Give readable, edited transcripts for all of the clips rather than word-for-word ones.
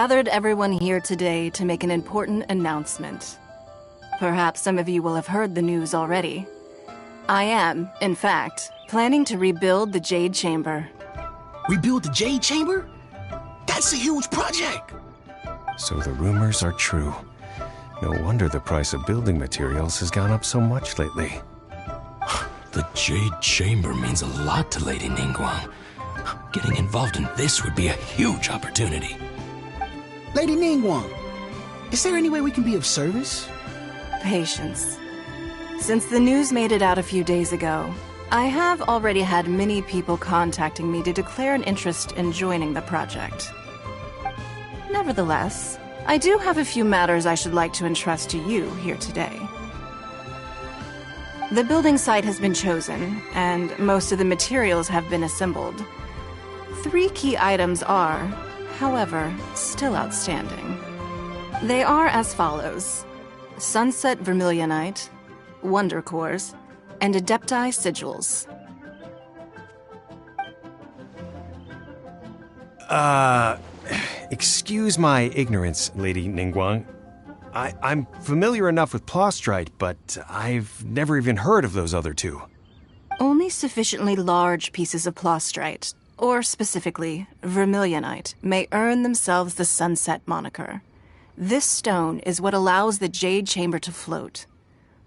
gathered everyone here today to make an important announcement. Perhaps some of you will have heard the news already. I am, in fact, planning to rebuild the Jade Chamber. Rebuild the Jade Chamber? That's a huge project! So the rumors are true. No wonder the price of building materials has gone up so much lately. The Jade Chamber means a lot to Lady Ningguang. Getting involved in this would be a huge opportunity. Lady Ningguang, is there any way we can be of service? Patience. Since the news made it out a few days ago, I have already had many people contacting me to declare an interest in joining the project. Nevertheless, I do have a few matters I should like to entrust to you here today. The building site has been chosen, and most of the materials have been assembled. 3 key items are, however, still outstanding. They are as follows: Sunset Vermilionite, Wonder Cores, and Adepti Sigils. Excuse my ignorance, Lady Ningguang. I'm familiar enough with Plostrite, but I've never even heard of those other 2. Only sufficiently large pieces of Plostrite, or specifically Vermilionite, may earn themselves the Sunset moniker. This stone is what allows the Jade Chamber to float.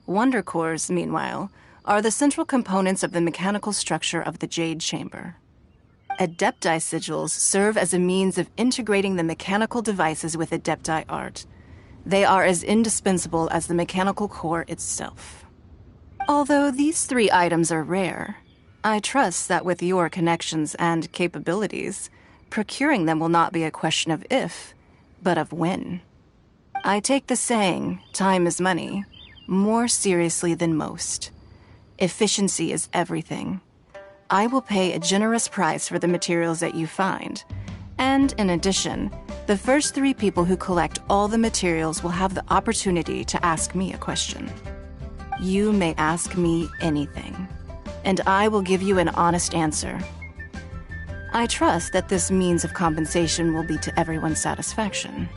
Wonder Cores, meanwhile, are the central components of the mechanical structure of the Jade Chamber. Adepti Sigils serve as a means of integrating the mechanical devices with Adepti art. They are as indispensable as the mechanical core itself. Although these 3 items are rare, I trust that with your connections and capabilities, procuring them will not be a question of if, but of when. I take the saying, time is money, more seriously than most. Efficiency is everything. I will pay a generous price for the materials that you find. And in addition, the first 3 people who collect all the materials will have the opportunity to ask me a question. You may ask me anything, and I will give you an honest answer. I trust that this means of compensation will be to everyone's satisfaction.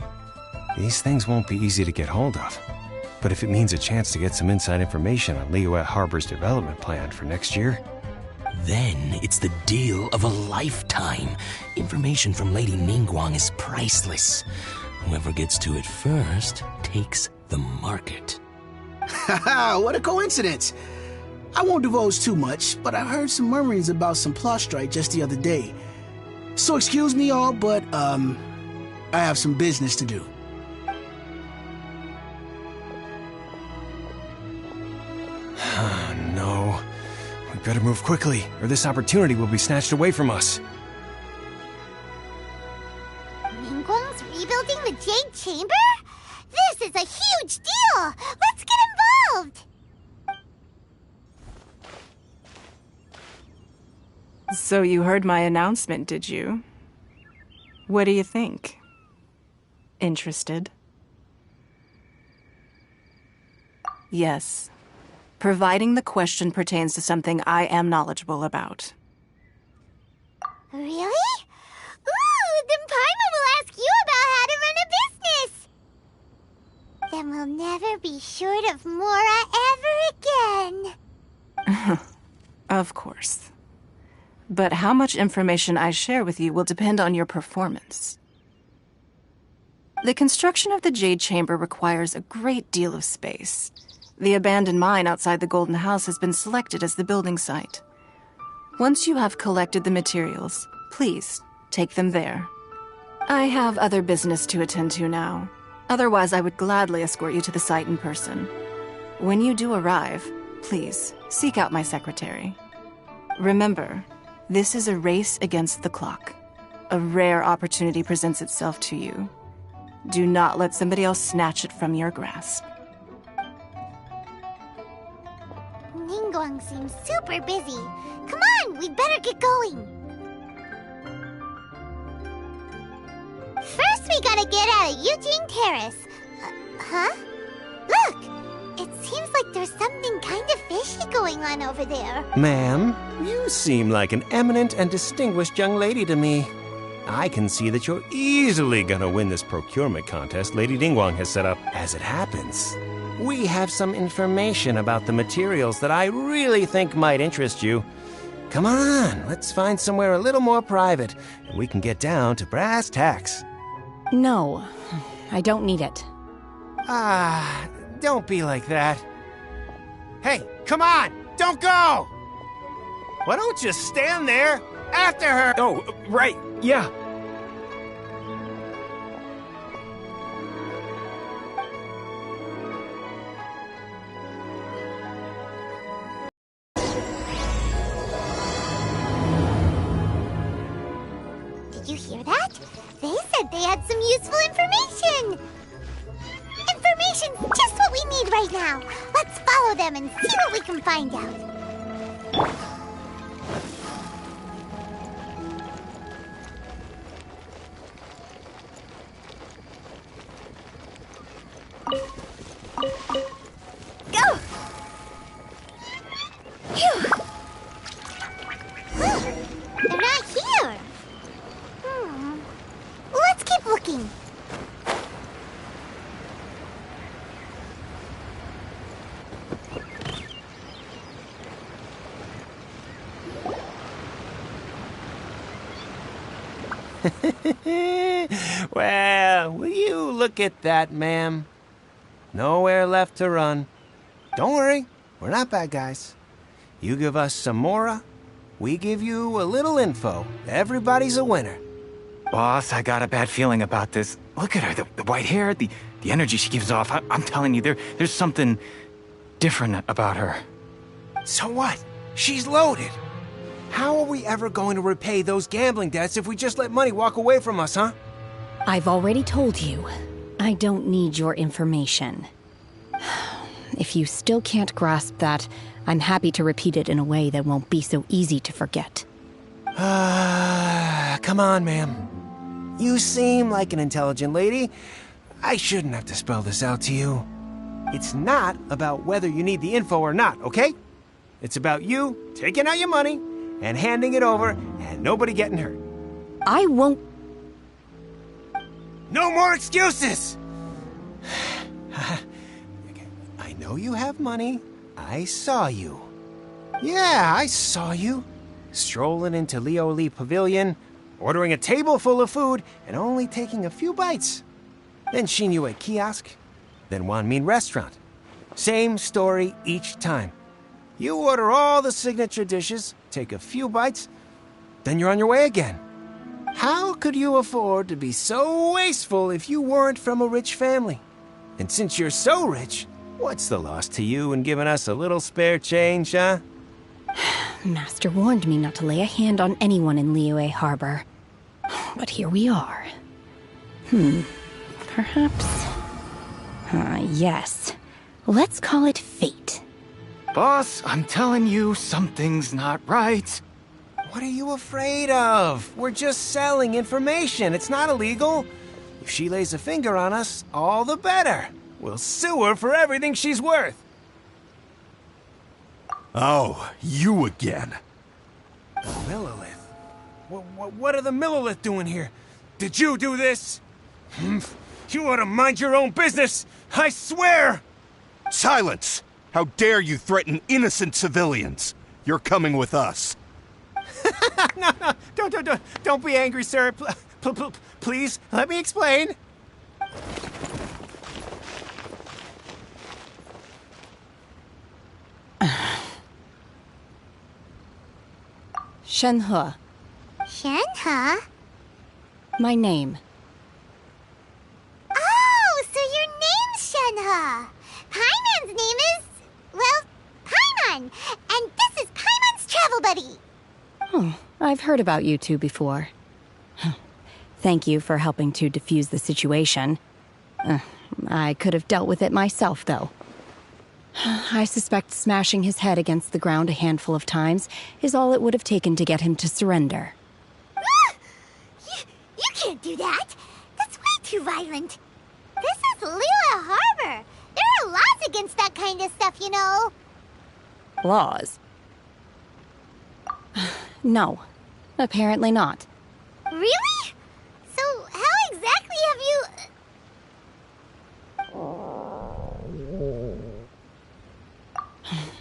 These things won't be easy to get hold of. But if it means a chance to get some inside information on Liyue Harbor's development plan for next year... Then it's the deal of a lifetime. Information from Lady Ningguang is priceless. Whoever gets to it first takes the market. Haha, what a coincidence! I won't divulge too much, but I heard some murmurings about some Plostrite just the other day. So excuse me all, but, I have some business to do. No. We better move quickly, or this opportunity will be snatched away from us. Ningguang's rebuilding the Jade Chamber? This is a huge deal! Let's get involved! So you heard my announcement, did you? What do you think? Interested? Yes. Providing the question pertains to something I am knowledgeable about. Really? Ooh, then Paimon will ask you about how to run a business! Then we'll never be short of Mora ever again. Of course. But how much information I share with you will depend on your performance. The construction of the Jade Chamber requires a great deal of space. The abandoned mine outside the Golden House has been selected as the building site. Once you have collected the materials, please take them there. I have other business to attend to now. Otherwise, I would gladly escort you to the site in person. When you do arrive, please seek out my secretary. Remember, this is a race against the clock. A rare opportunity presents itself to you. Do not let somebody else snatch it from your grasp. Ningguang seems super busy. Come on, we'd better get going. First, we gotta get out of Eugene Terrace. Huh? Look! It seems like there's something kind of fishy going on over there. Ma'am, you seem like an eminent and distinguished young lady to me. I can see that you're easily gonna win this procurement contest Lady Ningguang has set up. As it happens, we have some information about the materials that I really think might interest you. Come on, let's find somewhere a little more private, and we can get down to brass tacks. No, I don't need it. Don't be like that. Hey, come on! Don't go! Why don't you stand there after her? Oh, right, yeah. Did you hear that? They said they had some useful information. Information's just what we need right now. Let's follow them and see what we can find out. Go! Phew! They're not here. Let's keep looking. Well, will you look at that, ma'am? Nowhere left to run. Don't worry, we're not bad guys. You give us some mora, we give you a little info. Everybody's a winner. Boss, I got a bad feeling about this. Look at her, the white hair, the energy she gives off. I'm telling you, there's something different about her. So what? She's loaded. How are we ever going to repay those gambling debts if we just let money walk away from us, huh? I've already told you, I don't need your information. If you still can't grasp that, I'm happy to repeat it in a way that won't be so easy to forget. Come on, ma'am. You seem like an intelligent lady. I shouldn't have to spell this out to you. It's not about whether you need the info or not, okay? It's about you taking out your money and handing it over and nobody getting hurt. I won't... No more excuses! I know you have money. I saw you. Yeah, I saw you. Strolling into Leo Lee Pavilion, ordering a table full of food, and only taking a few bites. Then Shinyu kiosk, then Wanmin restaurant. Same story each time. You order all the signature dishes, take a few bites, then you're on your way again. How could you afford to be so wasteful if you weren't from a rich family? And since you're so rich, what's the loss to you in giving us a little spare change, huh? Master warned me not to lay a hand on anyone in Liyue Harbor. But here we are. Perhaps... yes. Let's call it fate. Boss, I'm telling you, something's not right. What are you afraid of? We're just selling information. It's not illegal. If she lays a finger on us, all the better. We'll sue her for everything she's worth. Oh, you again. The Millilith? What are the Millilith doing here? Did you do this? You ought to mind your own business, I swear! Silence! How dare you threaten innocent civilians? You're coming with us. No, don't be angry, sir. Please, let me explain. Shenhe. Shenhe? My name. Oh, so your name's Shenhe. Paimon's name is... well, Paimon. And this is Paimon's travel buddy. Oh, I've heard about you two before. Thank you for helping to defuse the situation. I could have dealt with it myself, though. I suspect smashing his head against the ground a handful of times is all it would have taken to get him to surrender. You can't do that. That's way too violent. This is Liyue Harbor. There are laws against that kind of stuff, you know. Laws? No, apparently not. Really?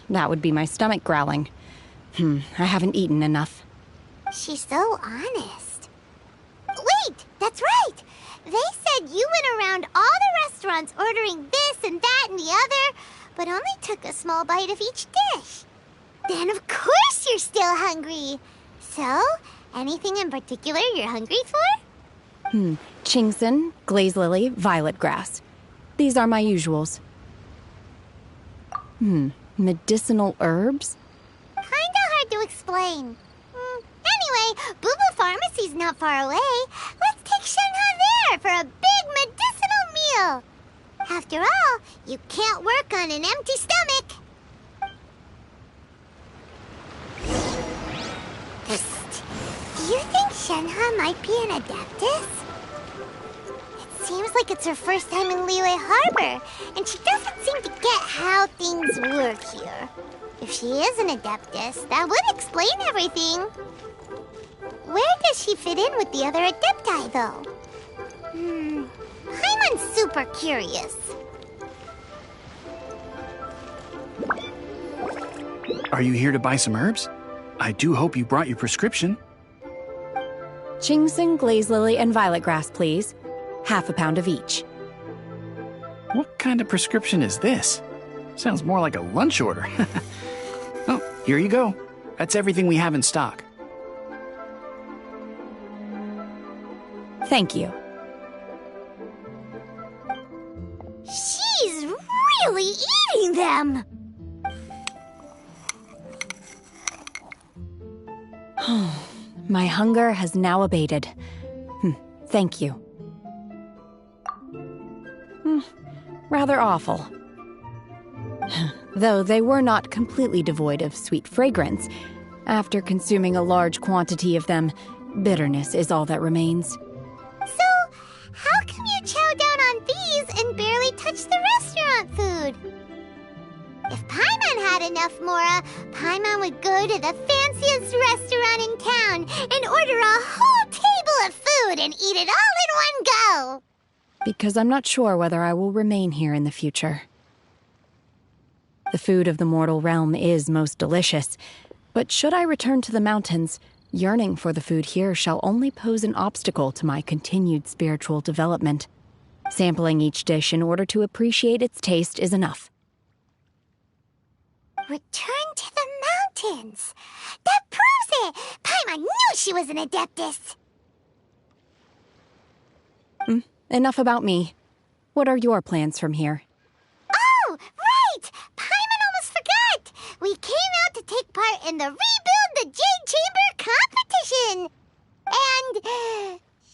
That would be my stomach growling. I haven't eaten enough. She's so honest. Wait, that's right! They said you went around all the restaurants ordering this and that and the other, but only took a small bite of each dish. Then of course you're still hungry. So, anything in particular you're hungry for? Chingson, glaze lily, violet grass. These are my usuals. Medicinal herbs? Kinda hard to explain. Anyway, Boo Boo Pharmacy's not far away. Let's take Shenhe there for a big medicinal meal. After all, you can't work on an empty stomach. Psst. Do you think Shenhe might be an Adeptus? It seems like it's her first time in Liyue Harbor, and she doesn't seem to get how things work here. If she is an Adeptus, that would explain everything. Where does she fit in with the other Adepti, though? Paimon's super curious. Are you here to buy some herbs? I do hope you brought your prescription. Chingson, glaze lily, and violet grass, please. Half a pound of each. What kind of prescription is this? Sounds more like a lunch order. Oh, here you go. That's everything we have in stock. Thank you. She's really eating them! My hunger has now abated. Thank you. Rather awful. Though they were not completely devoid of sweet fragrance. After consuming a large quantity of them, bitterness is all that remains. So, how come you chow down on these and barely touch the restaurant food? If Paimon had enough Mora, Paimon would go to the fanciest restaurant in town and order a whole table of food and eat it all in one go. Because I'm not sure whether I will remain here in the future. The food of the mortal realm is most delicious, but should I return to the mountains, yearning for the food here shall only pose an obstacle to my continued spiritual development. Sampling each dish in order to appreciate its taste is enough. Return to the mountains. That proves it! Paimon knew she was an Adeptus. Enough about me. What are your plans from here? Oh, right! Paimon almost forgot! We came out to take part in the Rebuild the Jade Chamber competition!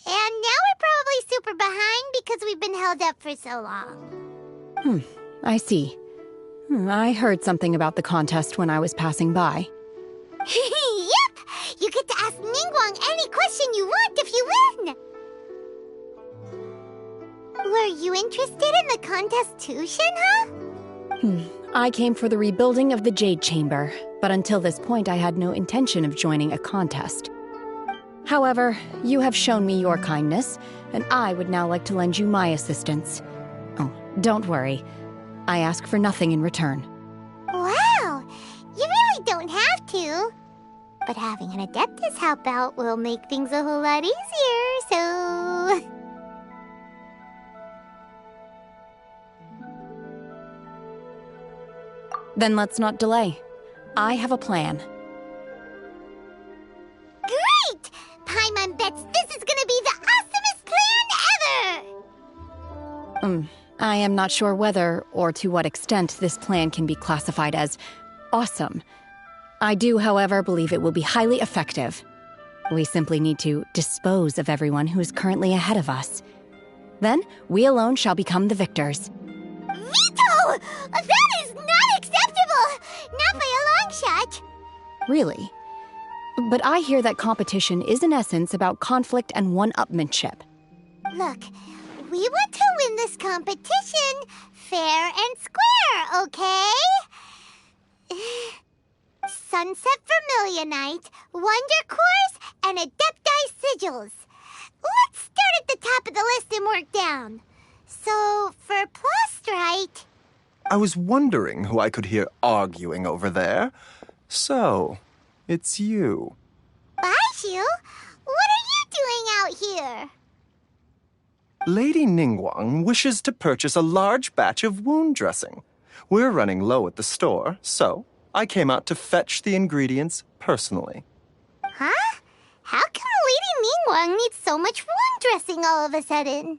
And now we're probably super behind because we've been held up for so long. I see. I heard something about the contest when I was passing by. Yep! You get to ask Ningguang any question you want if you win! Were you interested in the contest too, Shenhe? I came for the rebuilding of the Jade Chamber, but until this point I had no intention of joining a contest. However, you have shown me your kindness, and I would now like to lend you my assistance. Oh, don't worry. I ask for nothing in return. Wow! You really don't have to. But having an Adeptus help out will make things a whole lot easier, so... Then let's not delay. I have a plan. Great! Paimon bets this is gonna be the awesomest plan ever! I am not sure whether or to what extent this plan can be classified as awesome. I do, however, believe it will be highly effective. We simply need to dispose of everyone who is currently ahead of us. Then, we alone shall become the victors. Veto! That is not acceptable! Not by a long shot! Really? But I hear that competition is in essence about conflict and one-upmanship. Look, we want to win this competition fair and square, okay? Sunset Vermilionite, Wonder Cores, and Adepti Sigils. Let's start at the top of the list and work down. So, for Plustrite... I was wondering who I could hear arguing over there. So, it's you. Baizhu? What are you doing out here? Lady Ningguang wishes to purchase a large batch of wound dressing. We're running low at the store, so I came out to fetch the ingredients personally. Huh? How come Lady Ningguang needs so much wound dressing all of a sudden?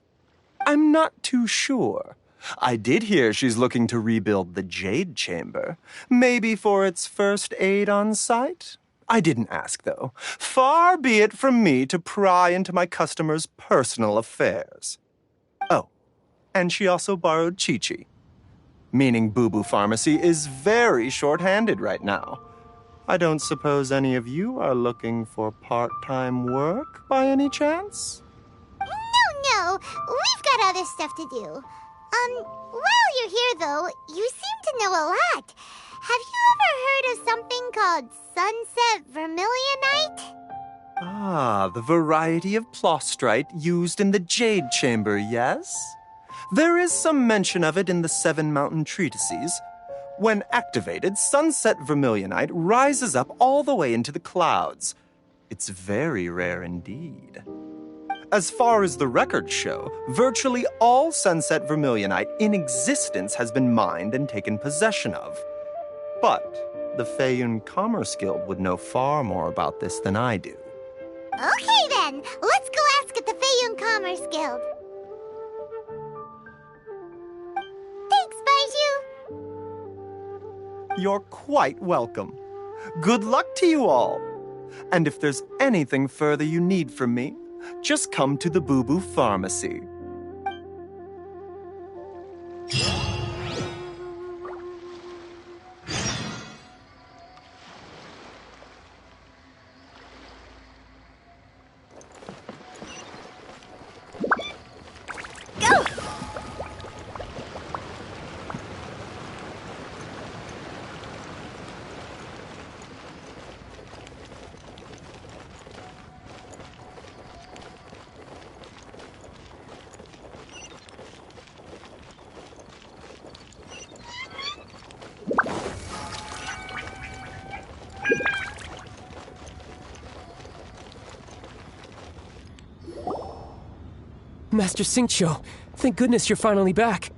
I'm not too sure. I did hear she's looking to rebuild the Jade Chamber. Maybe for its first aid on site? I didn't ask, though. Far be it from me to pry into my customers' personal affairs. Oh, and she also borrowed Chi-Chi. Meaning Boo Boo Pharmacy is very short-handed right now. I don't suppose any of you are looking for part-time work by any chance? No, we've got other stuff to do. While you're here, though, you seem to know a lot. Have you ever heard of something called Sunset Vermilionite? Ah, the variety of plostrite used in the Jade Chamber, yes? There is some mention of it in the Seven Mountain Treatises. When activated, Sunset Vermilionite rises up all the way into the clouds. It's very rare indeed. As far as the records show, virtually all Sunset Vermilionite in existence has been mined and taken possession of. But the Feiyun Commerce Guild would know far more about this than I do. Okay then, let's go ask at the Feiyun Commerce Guild. Thanks, Baizhu. You're quite welcome. Good luck to you all. And if there's anything further you need from me, just come to the Boo Boo Pharmacy. Master Xingqiu, thank goodness you're finally back.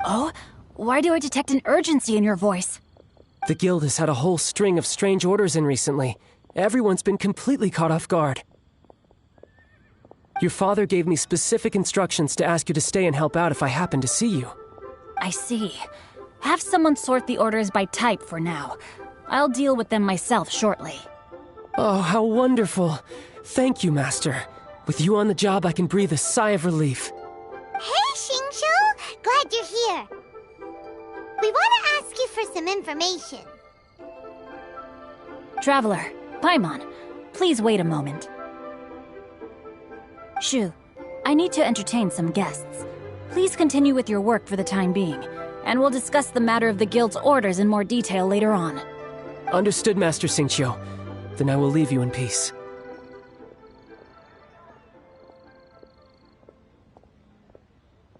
Oh? Why do I detect an urgency in your voice? The guild has had a whole string of strange orders in recently. Everyone's been completely caught off guard. Your father gave me specific instructions to ask you to stay and help out if I happen to see you. I see. Have someone sort the orders by type for now. I'll deal with them myself shortly. Oh, how wonderful. Thank you, Master. With you on the job, I can breathe a sigh of relief. Hey, Xingqiu! Glad you're here. We want to ask you for some information. Traveler, Paimon, please wait a moment. Shu, I need to entertain some guests. Please continue with your work for the time being, and we'll discuss the matter of the guild's orders in more detail later on. Understood, Master Xingqiu. Then I will leave you in peace.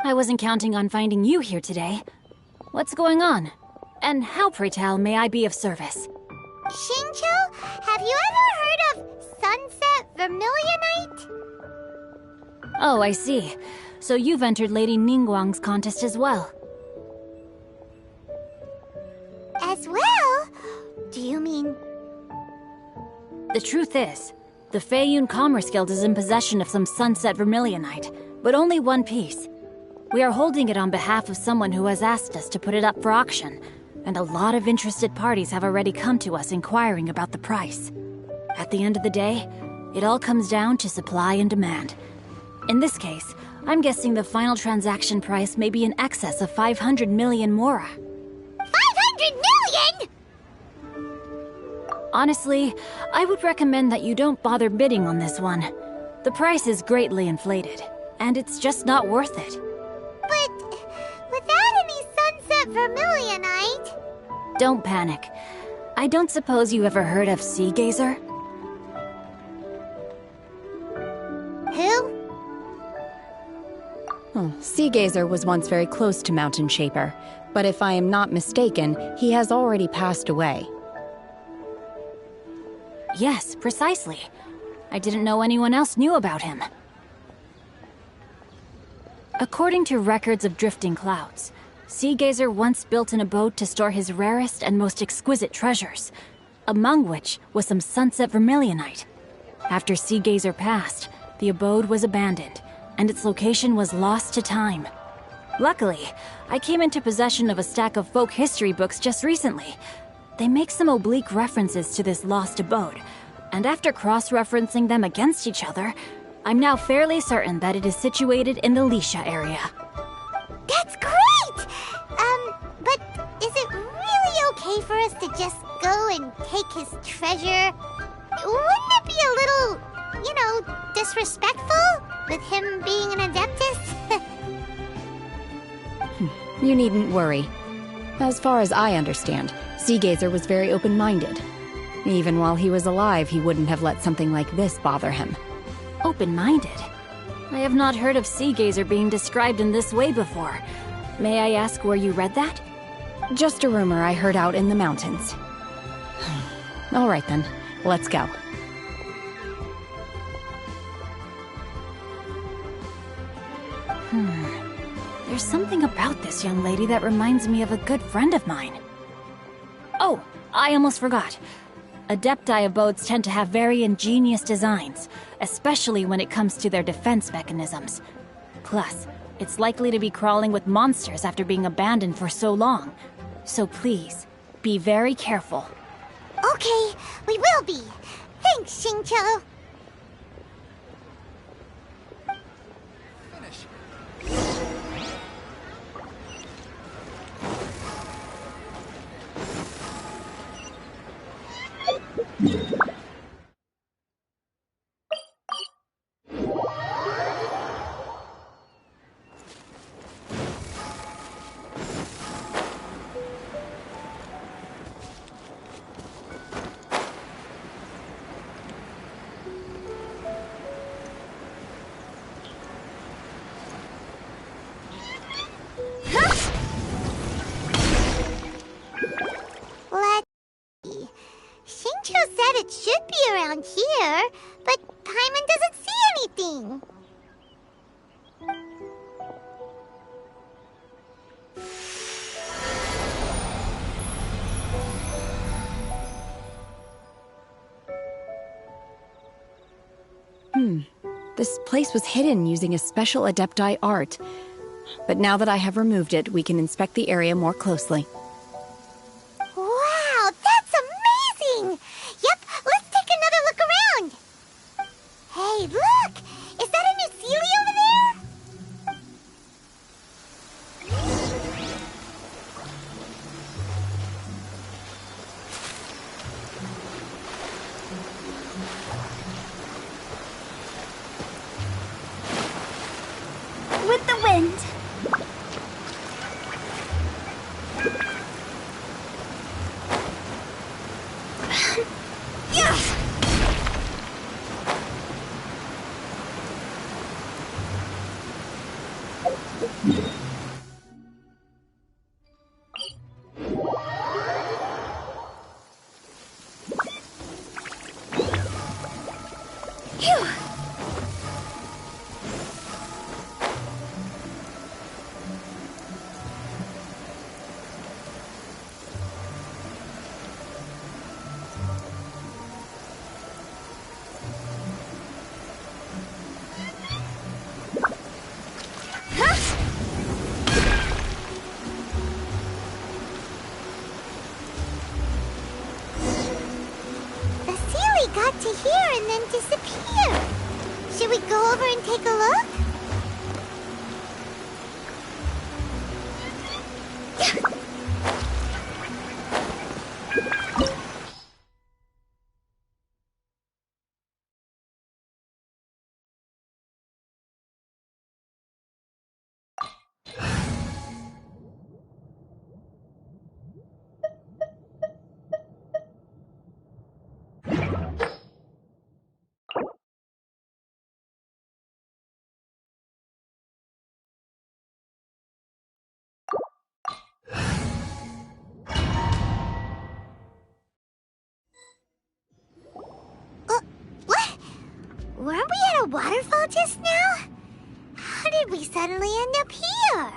I wasn't counting on finding you here today. What's going on? And how, pray tell, may I be of service? Xingqiu, have you ever heard of Sunset Vermilionite? Oh, I see. So you've entered Lady Ningguang's contest as well. As well? Do you mean... The truth is, the Feiyun Commerce Guild is in possession of some Sunset Vermilionite, but only one piece. We are holding it on behalf of someone who has asked us to put it up for auction, and a lot of interested parties have already come to us inquiring about the price. At the end of the day, it all comes down to supply and demand. In this case, I'm guessing the final transaction price may be in excess of 500 million mora. 500 million?! Honestly, I would recommend that you don't bother bidding on this one. The price is greatly inflated, and it's just not worth it. But without any Sunset Vermilionite... Don't panic. I don't suppose you ever heard of Sea Gazer? Who? Sea Gazer was once very close to Mountain Shaper, but if I am not mistaken, he has already passed away. Yes, precisely. I didn't know anyone else knew about him. According to records of drifting clouds, Seagazer once built an abode to store his rarest and most exquisite treasures, among which was some sunset vermilionite. After Seagazer passed, the abode was abandoned, and its location was lost to time. Luckily, I came into possession of a stack of folk history books just recently. They make some oblique references to this lost abode, and after cross-referencing them against each other, I'm now fairly certain that it is situated in the Lisha area. That's great! But is it really okay for us to just go and take his treasure? Wouldn't it be a little, disrespectful with him being an Adeptus? You needn't worry. As far as I understand, Seagazer was very open-minded. Even while he was alive, he wouldn't have let something like this bother him. Open-minded? I have not heard of Seagazer being described in this way before. May I ask where you read that? Just a rumor I heard out in the mountains. All right then, let's go. There's something about this young lady that reminds me of a good friend of mine. Oh, I almost forgot. Adepti abodes tend to have very ingenious designs, especially when it comes to their defense mechanisms. Plus, it's likely to be crawling with monsters after being abandoned for so long. So please, be very careful. Okay, we will be. Thanks, Xingqiu. Xingqiu said it should be around here, but Paimon doesn't see anything. This place was hidden using a special Adepti art. But now that I have removed it, we can inspect the area more closely. Wow, that's amazing! Yep, let's take another look around. Hey, look! Is that a new Sealy over there? With the wind. Got to here and then disappear. Should we go over and take a look? weren't we at a waterfall just now? How did we suddenly end up here?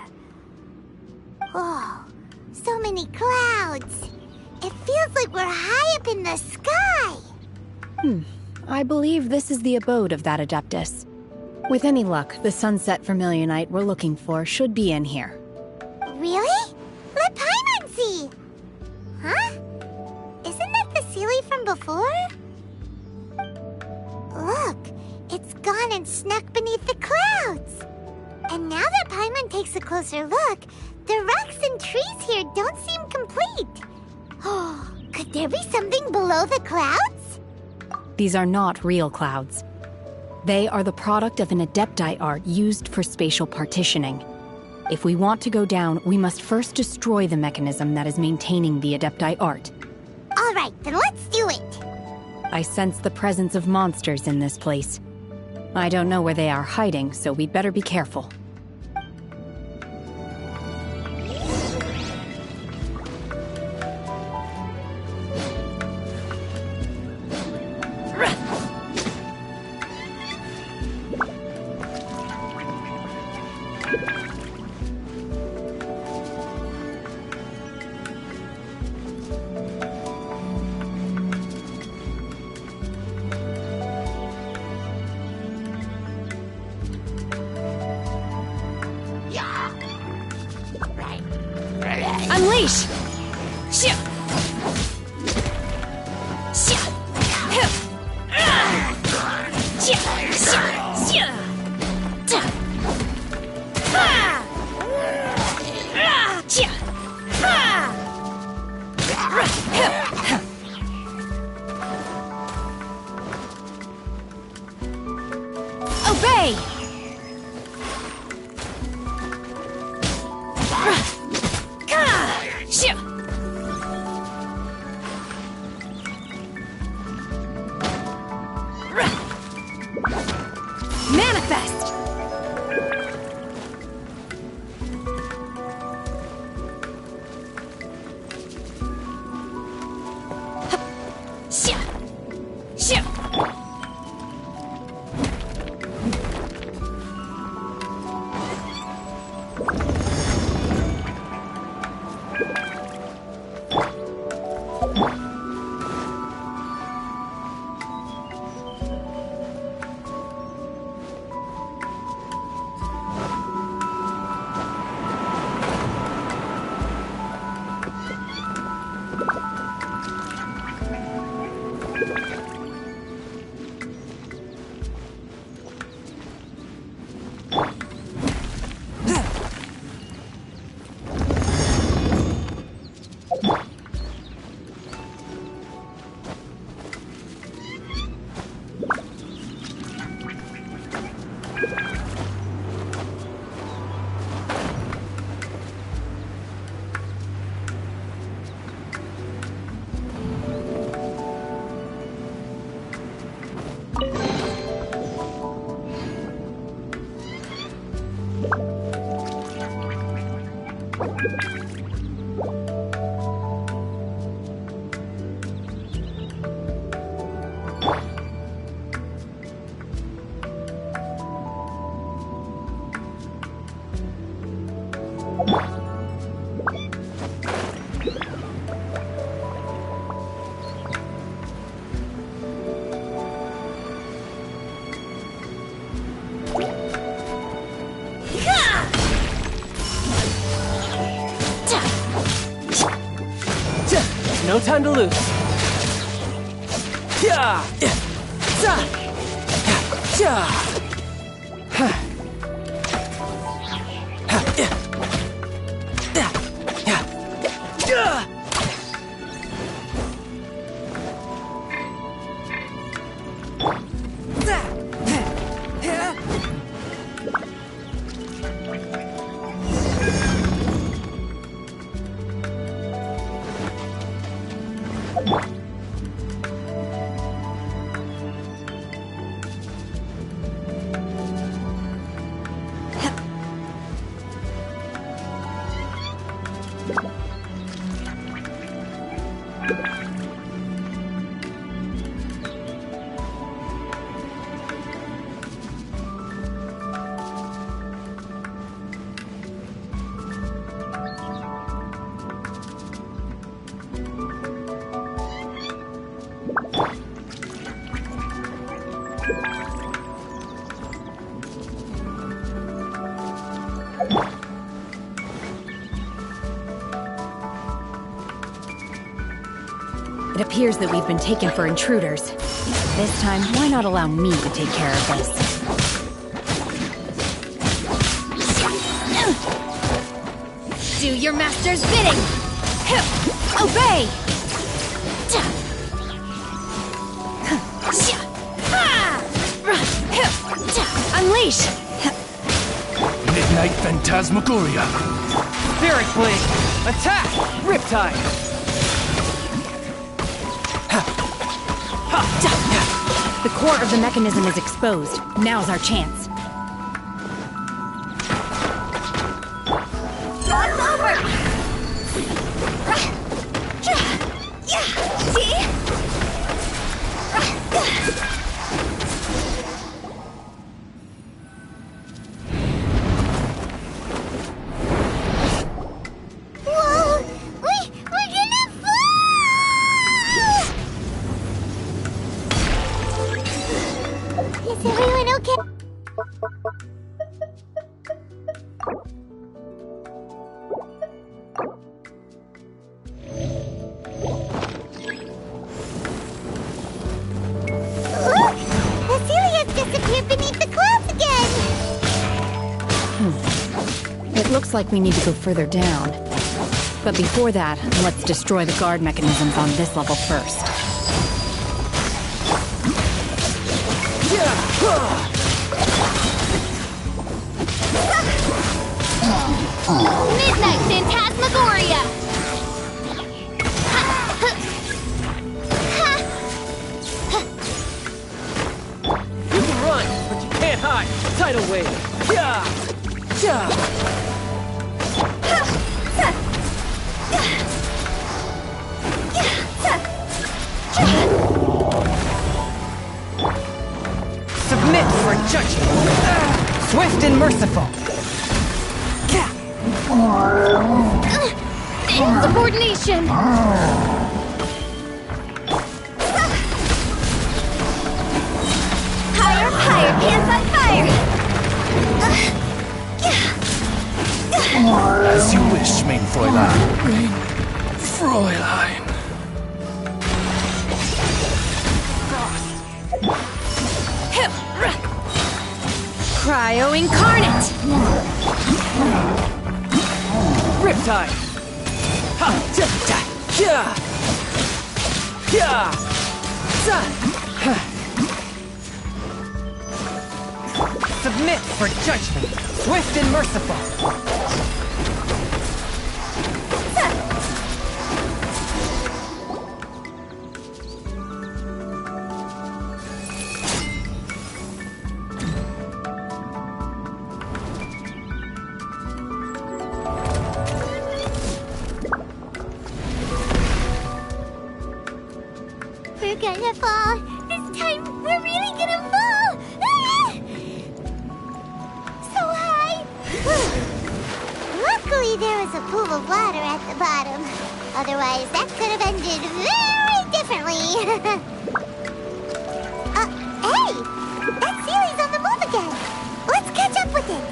Oh, so many clouds. It feels like we're high up in the sky. I believe this is the abode of that Adeptus. With any luck, the sunset Vermilionite we're looking for should be in here. Really? Let Paimon see! Huh? Isn't that the Sealy from before? Look, it's gone and snuck beneath the clouds. And now that Paimon takes a closer look, the rocks and trees here don't seem complete. Oh, could there be something below the clouds? These are not real clouds. They are the product of an Adepti art used for spatial partitioning. If we want to go down, we must first destroy the mechanism that is maintaining the Adepti art. All right, then let's do it. I sense the presence of monsters in this place. I don't know where they are hiding, so we'd better be careful. Unleash! Shit! Obey! Manifest! No time to lose. Yeah. It appears that we've been taken for intruders. This time, why not allow me to take care of this? Do your master's bidding! Obey! Unleash! Midnight Phantasmagoria. Spirit Blade! Attack! Riptide! The core of the mechanism is exposed. Now's our chance. Looks like we need to go further down. But before that, let's destroy the guard mechanisms on this level first. Midnight Phantasmagoria! You can run, but you can't hide. Tidal wave. Submit for judgment. Swift and merciful. Insubordination! Higher, higher, pants on fire! As you wish, mein Fräulein. Fräulein. Cryo Incarnate! Riptide! Submit for judgment. Swift and merciful. We're gonna fall. This time, we're really gonna fall. Ah! So high. Luckily, there was a pool of water at the bottom. Otherwise, that could have ended very differently. Hey! That Sealy's on the move again. Let's catch up with it.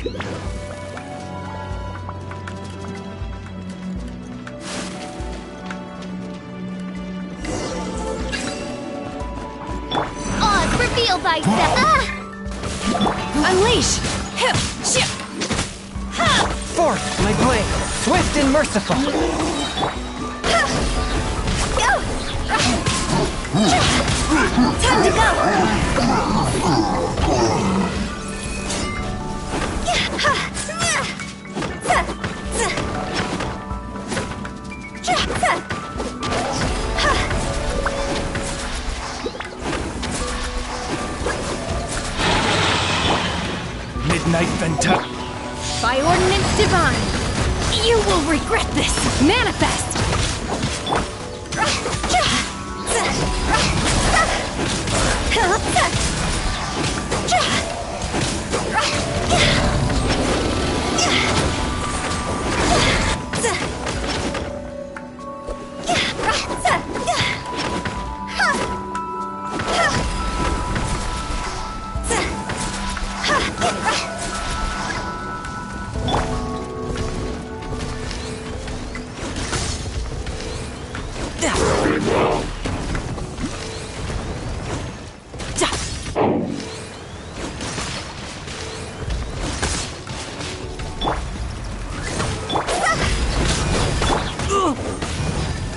Oz, reveal thyself! Unleash! Forth, my blade, swift and merciful. Time to go! Midnight Venta. By ordinance divine, you will regret this! Manifest!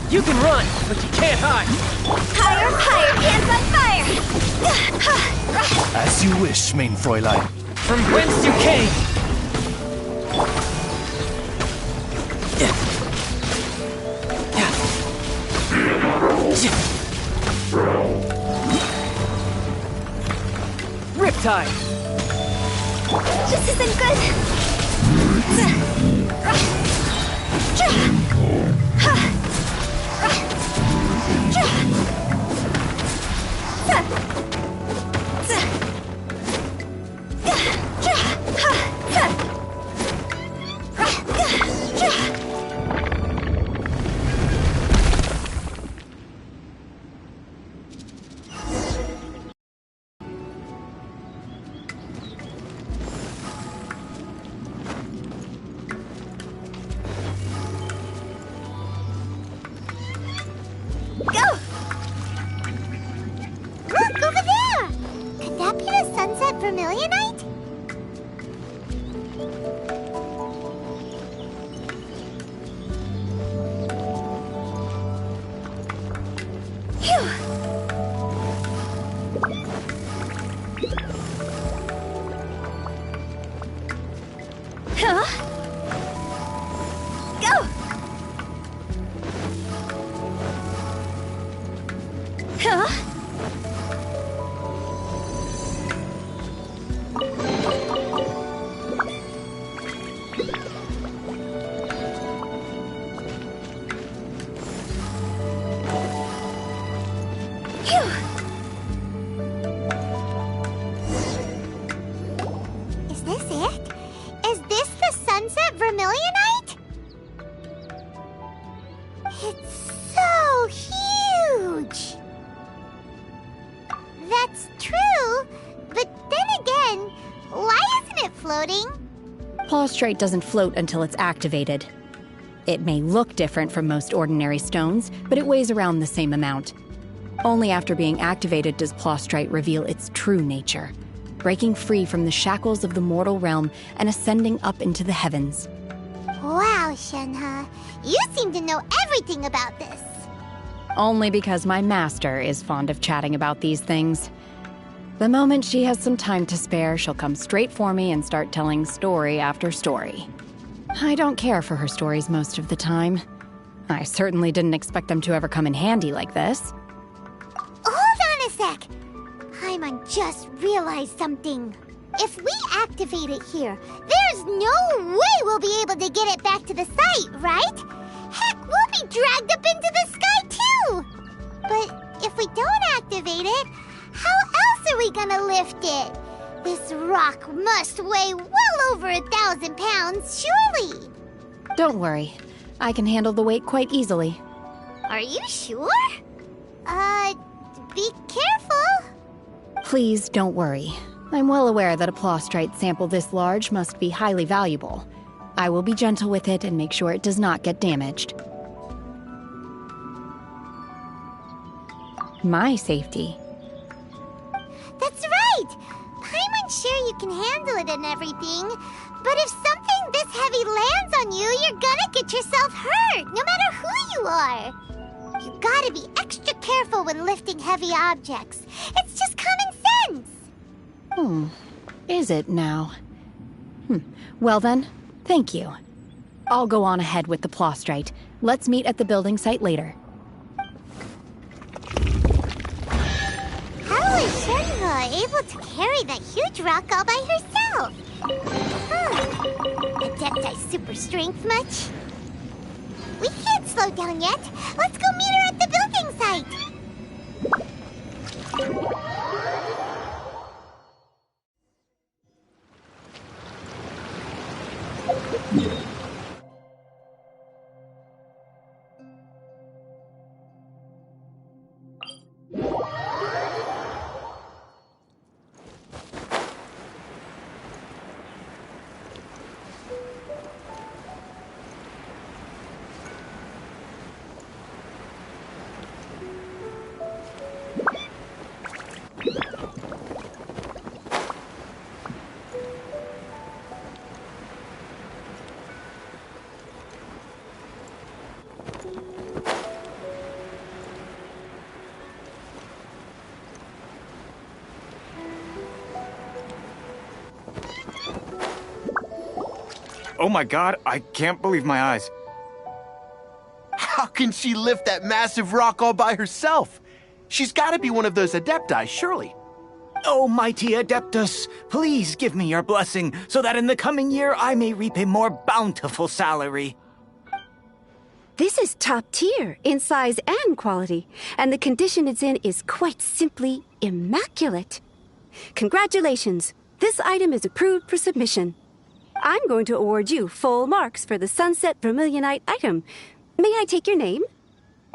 You can run, but you can't hide. Higher, higher, hands on fire! As you wish, mein Fräulein. From whence you came. Riptide. This isn't good! Go! Look, over there! Could that be the sunset vermilionite? Phew! Huh? Go! Huh? Phew! Is this it? Is this the sunset vermilionite? It's so huge! That's true, but then again, why isn't it floating? Plaustrite doesn't float until it's activated. It may look different from most ordinary stones, but it weighs around the same amount. Only after being activated does Plaustrite reveal its true nature, breaking free from the shackles of the mortal realm and ascending up into the heavens. Wow, Shenhe, you seem to know everything about this. Only because my master is fond of chatting about these things. The moment she has some time to spare, she'll come straight for me and start telling story after story. I don't care for her stories most of the time. I certainly didn't expect them to ever come in handy like this. Hold on a sec. Paimon just realized something. If we activate it here, there's no way we'll be able to get it back to the site, right? Heck, we'll be dragged up into the sky too! But if we don't activate it, how else are we gonna lift it? This rock must weigh well over 1,000 pounds, surely! Don't worry. I can handle the weight quite easily. Are you sure? Be careful. Please don't worry. I'm well aware that a plostrite sample this large must be highly valuable. I will be gentle with it and make sure it does not get damaged. My safety. That's right! Paimon's sure you can handle it and everything, but if something this heavy lands on you, you're gonna get yourself hurt, no matter who you are. You gotta be extra careful when lifting heavy objects. It's just common sense. Is it now? Well then, thank you. I'll go on ahead with the plostrite. Let's meet at the building site later. How is Shenhe able to carry that huge rock all by herself? Adepti super strength much? We can't slow down yet. Let's go meet her at the building site. Oh my god, I can't believe my eyes. How can she lift that massive rock all by herself? She's gotta be one of those Adepti, surely. Oh, mighty Adeptus, please give me your blessing so that in the coming year I may reap a more bountiful salary. This is top tier in size and quality, and the condition it's in is quite simply immaculate. Congratulations, this item is approved for submission. I'm going to award you full marks for the Sunset Vermilionite item. May I take your name?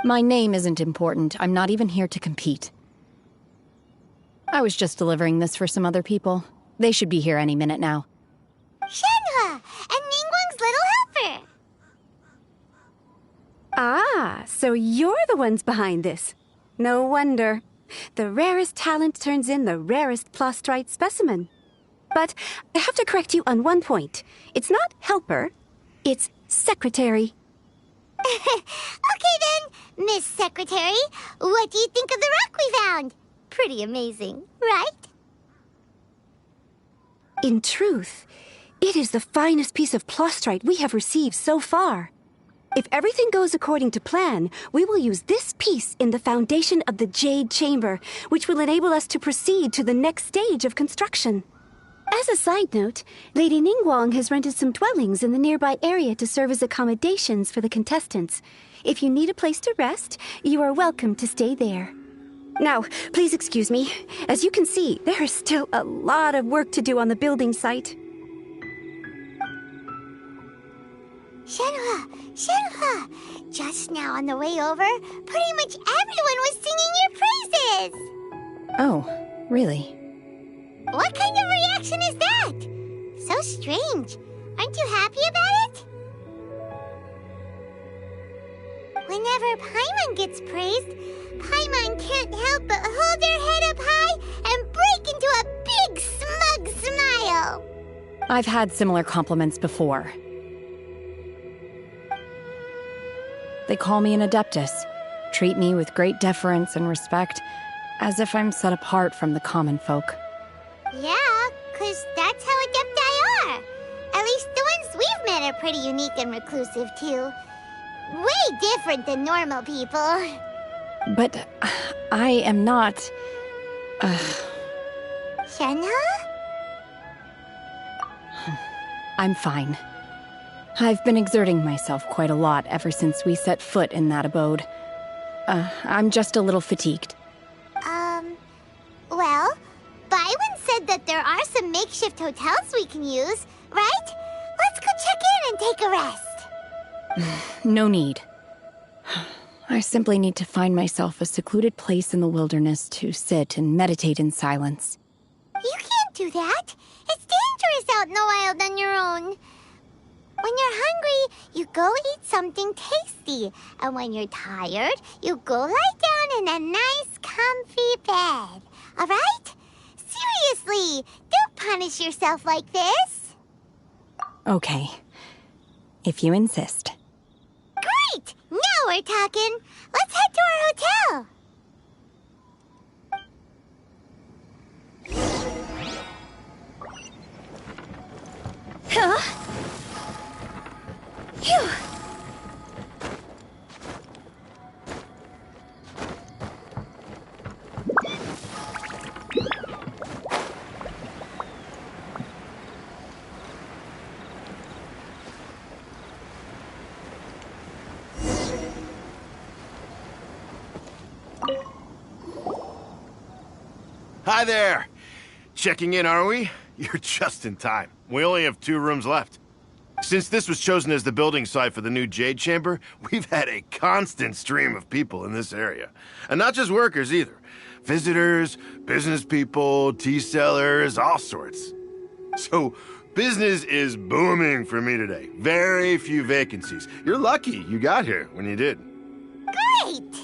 My name isn't important. I'm not even here to compete. I was just delivering this for some other people. They should be here any minute now. Shenhe and Ningguang's little helper. Ah, so you're the ones behind this. No wonder. The rarest talent turns in the rarest plostrite specimen. But I have to correct you on one point. It's not helper, it's secretary. Okay then, Miss Secretary, what do you think of the rock we found? Pretty amazing, right? In truth, it is the finest piece of plostrite we have received so far. If everything goes according to plan, we will use this piece in the foundation of the Jade Chamber, which will enable us to proceed to the next stage of construction. As a side note, Lady Ningguang has rented some dwellings in the nearby area to serve as accommodations for the contestants. If you need a place to rest, you are welcome to stay there. Now, please excuse me. As you can see, there is still a lot of work to do on the building site. Shenhe! Just now on the way over, pretty much everyone was singing your praises! Oh, really? What kind of reaction is that? So strange. Aren't you happy about it? Whenever Paimon gets praised, Paimon can't help but hold her head up high and break into a big, smug smile. I've had similar compliments before. They call me an Adeptus, treat me with great deference and respect, as if I'm set apart from the common folk. Yeah, 'cause that's how Adepti are. At least the ones we've met are pretty unique and reclusive, too. Way different than normal people. But I am not... Shenhe? I'm fine. I've been exerting myself quite a lot ever since we set foot in that abode. I'm just a little fatigued. Well, Byron said that there are some makeshift hotels we can use, right? Let's go check in and take a rest. No need. I simply need to find myself a secluded place in the wilderness to sit and meditate in silence. You can't Don't do that. It's dangerous out in the wild on your own. When you're hungry, you go eat something tasty. And when you're tired, you go lie down in a nice, comfy bed. All right? Seriously, don't punish yourself like this. Okay. If you insist. Great! Now we're talking. Let's head to our hotel. Huh? Phew. Hi there! Checking in, are we? You're just in time. We only have 2 rooms left. Since this was chosen as the building site for the new Jade Chamber, we've had a constant stream of people in this area. And not just workers either. Visitors, business people, tea sellers, all sorts. So, business is booming for me today. Very few vacancies. You're lucky you got here when you did. Great!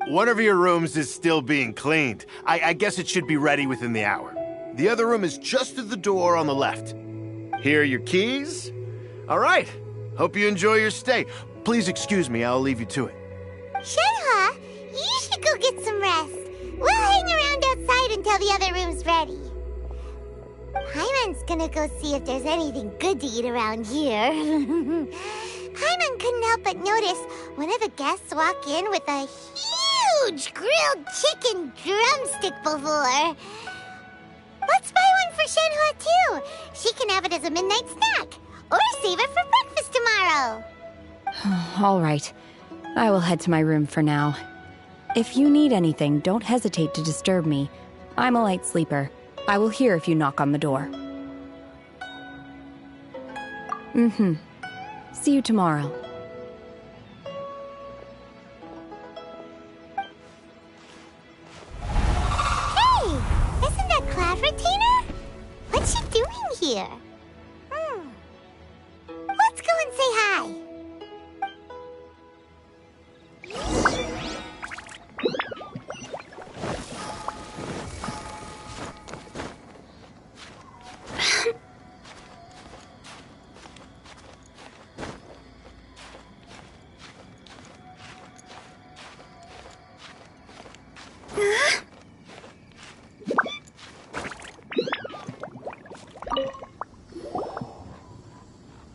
One of your rooms is still being cleaned. I guess it should be ready within the hour. The other room is just at the door on the left. Here are your keys. All right. Hope you enjoy your stay. Please excuse me, I'll leave you to it. Shenhua, you should go get some rest. We'll hang around outside until the other room's ready. Paimon's gonna go see if there's anything good to eat around here. Paimon couldn't help but notice one of the guests walk in with a huge grilled chicken drumstick before. Let's buy one for Shenhua too. She can have it as a midnight snack. Or save it for breakfast tomorrow. All right. I will head to my room for now. If you need anything, don't hesitate to disturb me. I'm a light sleeper. I will hear if you knock on the door. See you tomorrow. Hey! Isn't that Cloud Retainer? What's she doing here? Let's go and say hi.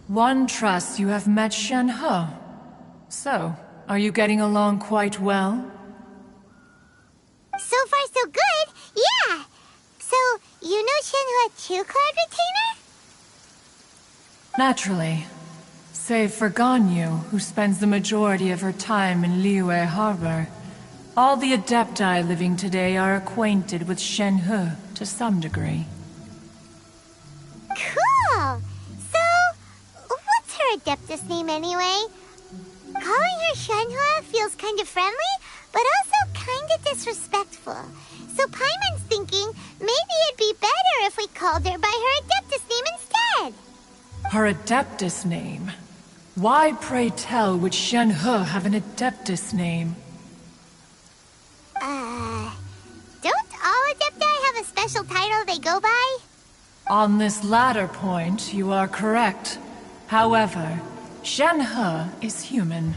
One trusts you have met Shenhe. So, are you getting along quite well? So far, so good. Yeah. So, you know Shenhua too, Cloud Retainer? Naturally. Save for Ganyu, who spends the majority of her time in Liyue Harbor. All the Adepti living today are acquainted with Shenhe to some degree. Cool. So, what's her Adeptus name anyway? Calling her Shenhua feels kind of friendly, but also kind of disrespectful. So Paimon's thinking maybe it'd be better if we called her by her Adeptus name instead. Her Adeptus name? Why, pray tell, would Shenhe have an Adeptus name? Don't all Adepti have a special title they go by? On this latter point, you are correct. However, Shenhe is human.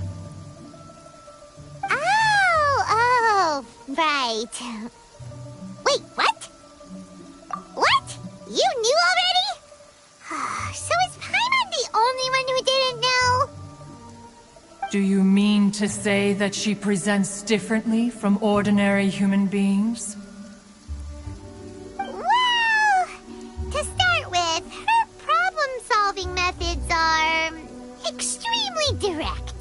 Oh, right. Wait, what? What? You knew already? So is Paimon the only one who didn't know? Do you mean to say that she presents differently from ordinary human beings? Well, to start with, her problem-solving methods are extremely direct.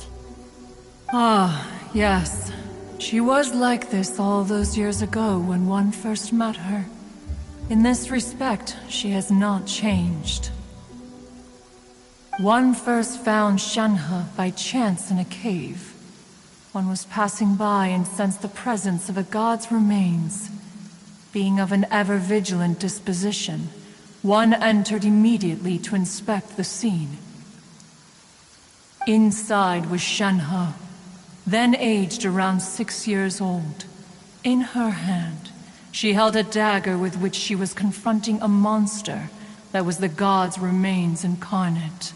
Ah, yes. She was like this all those years ago when one first met her. In this respect, she has not changed. One first found Shenhe by chance in a cave. One was passing by and sensed the presence of a god's remains. Being of an ever-vigilant disposition, one entered immediately to inspect the scene. Inside was Shen-He, then aged around 6 years old. In her hand, she held a dagger with which she was confronting a monster that was the god's remains incarnate.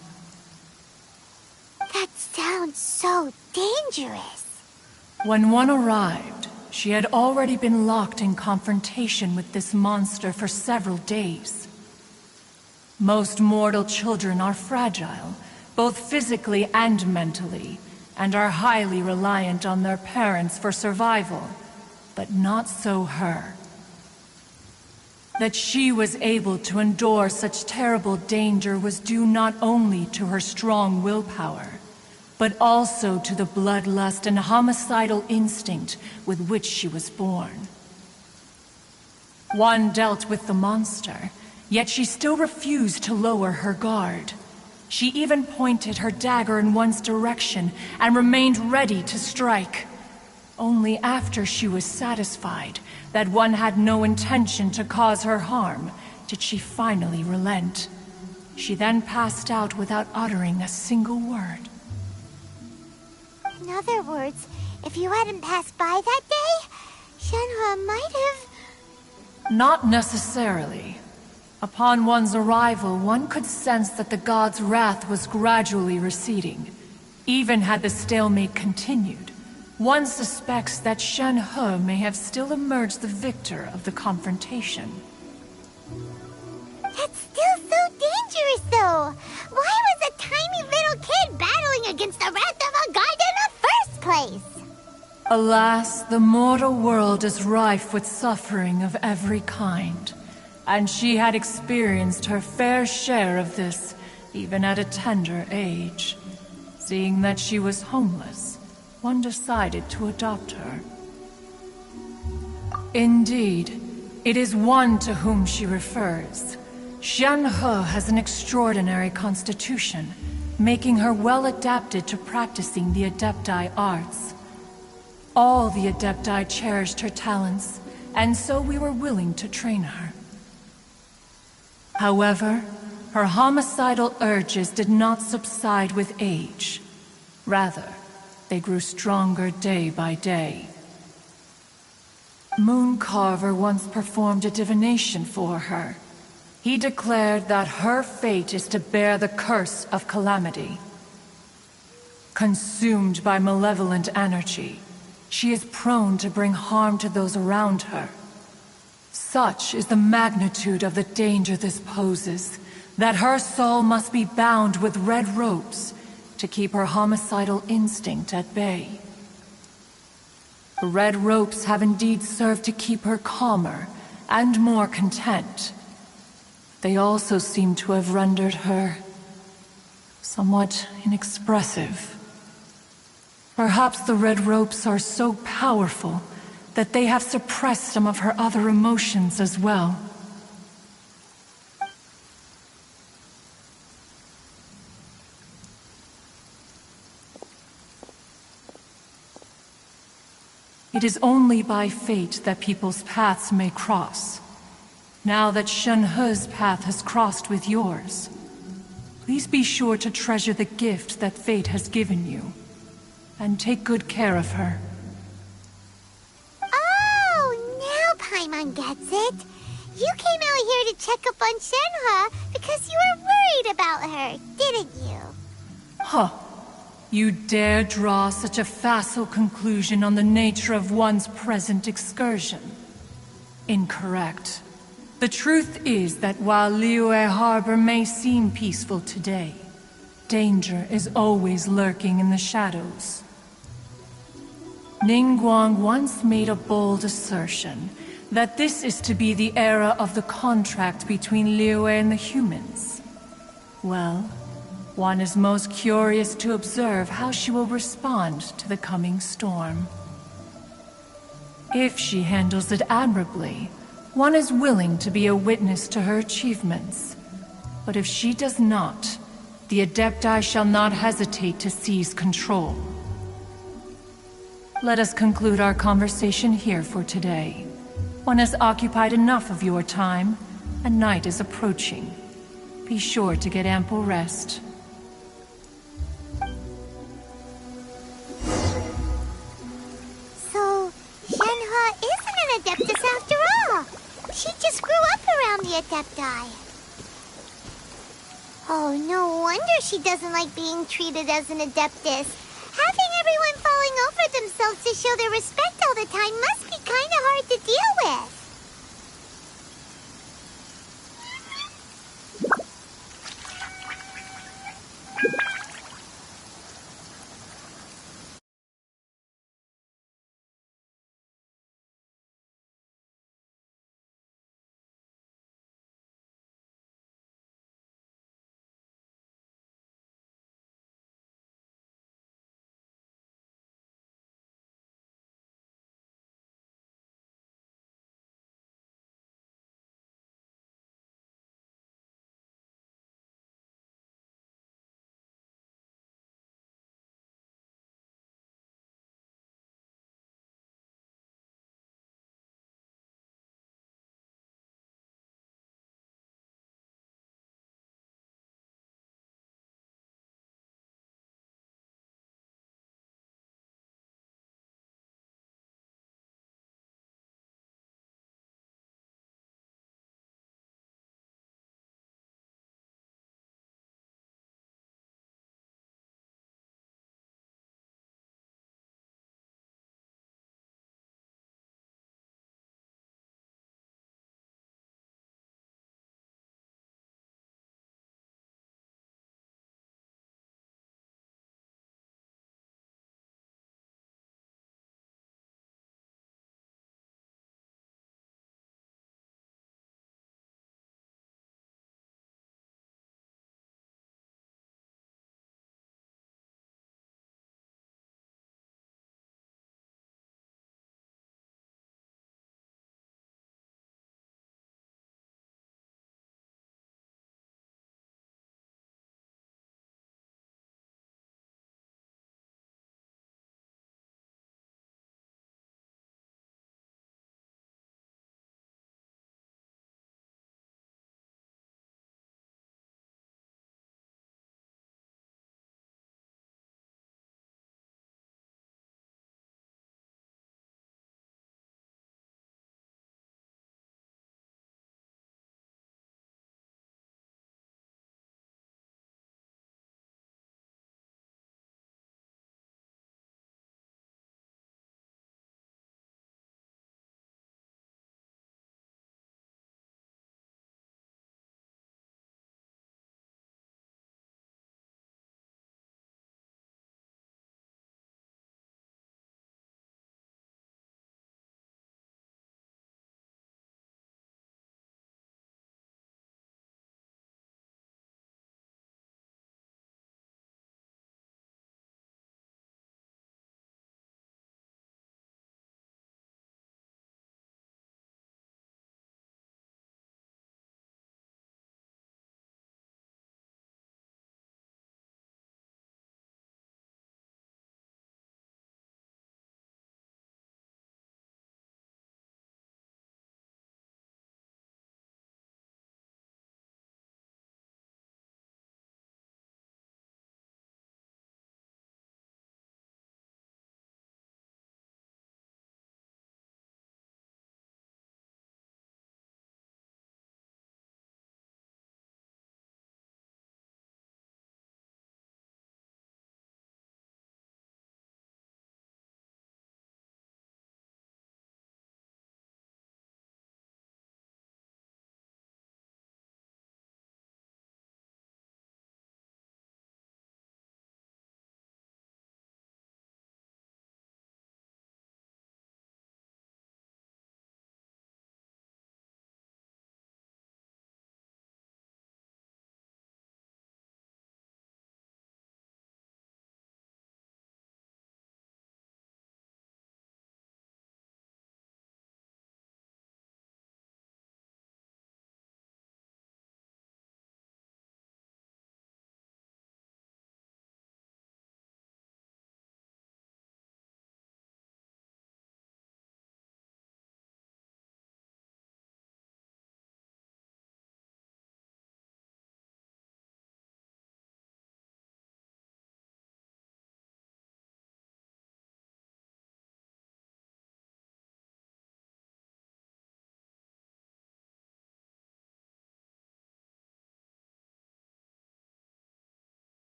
That sounds so dangerous. When one arrived, she had already been locked in confrontation with this monster for several days. Most mortal children are fragile, both physically and mentally, and are highly reliant on their parents for survival. But not so her. That she was able to endure such terrible danger was due not only to her strong willpower, but also to the bloodlust and homicidal instinct with which she was born. One dealt with the monster, yet she still refused to lower her guard. She even pointed her dagger in one's direction and remained ready to strike. Only after she was satisfied that one had no intention to cause her harm did she finally relent. She then passed out without uttering a single word. In other words, if you hadn't passed by that day, Shen-He might have... Not necessarily. Upon one's arrival, one could sense that the god's wrath was gradually receding. Even had the stalemate continued, one suspects that Shen-He may have still emerged the victor of the confrontation. That's still so dangerous, though. Why was a tiny little kid battling against the wrath of a god in the first place? Alas, the mortal world is rife with suffering of every kind. And she had experienced her fair share of this, even at a tender age. Seeing that she was homeless, one decided to adopt her. Indeed, it is one to whom she refers. Shen-He has an extraordinary constitution, making her well adapted to practicing the Adepti arts. All the Adepti cherished her talents, and so we were willing to train her. However, her homicidal urges did not subside with age. Rather, they grew stronger day by day. Mooncarver once performed a divination for her. He declared that her fate is to bear the curse of calamity. Consumed by malevolent energy, she is prone to bring harm to those around her. Such is the magnitude of the danger this poses, that her soul must be bound with red ropes to keep her homicidal instinct at bay. The red ropes have indeed served to keep her calmer and more content. They also seem to have rendered her somewhat inexpressive. Perhaps the red ropes are so powerful that they have suppressed some of her other emotions as well. It is only by fate that people's paths may cross. Now that Shen-He's path has crossed with yours, please be sure to treasure the gift that fate has given you, and take good care of her. Oh, now Paimon gets it. You came out here to check up on Shen-He because you were worried about her, didn't you? Huh. You dare draw such a facile conclusion on the nature of one's present excursion? Incorrect. The truth is that while Liyue Harbor may seem peaceful today, danger is always lurking in the shadows. Ningguang once made a bold assertion that this is to be the era of the contract between Liyue and the humans. Well, one is most curious to observe how she will respond to the coming storm. If she handles it admirably, one is willing to be a witness to her achievements. But if she does not, the Adepti shall not hesitate to seize control. Let us conclude our conversation here for today. One has occupied enough of your time, and night is approaching. Be sure to get ample rest. So, Shenhe isn't an Adeptus after all. She just grew up around the Adepti. Oh, no wonder she doesn't like being treated as an Adeptus. Having everyone falling over themselves to show their respect all the time must be kind of hard to deal with.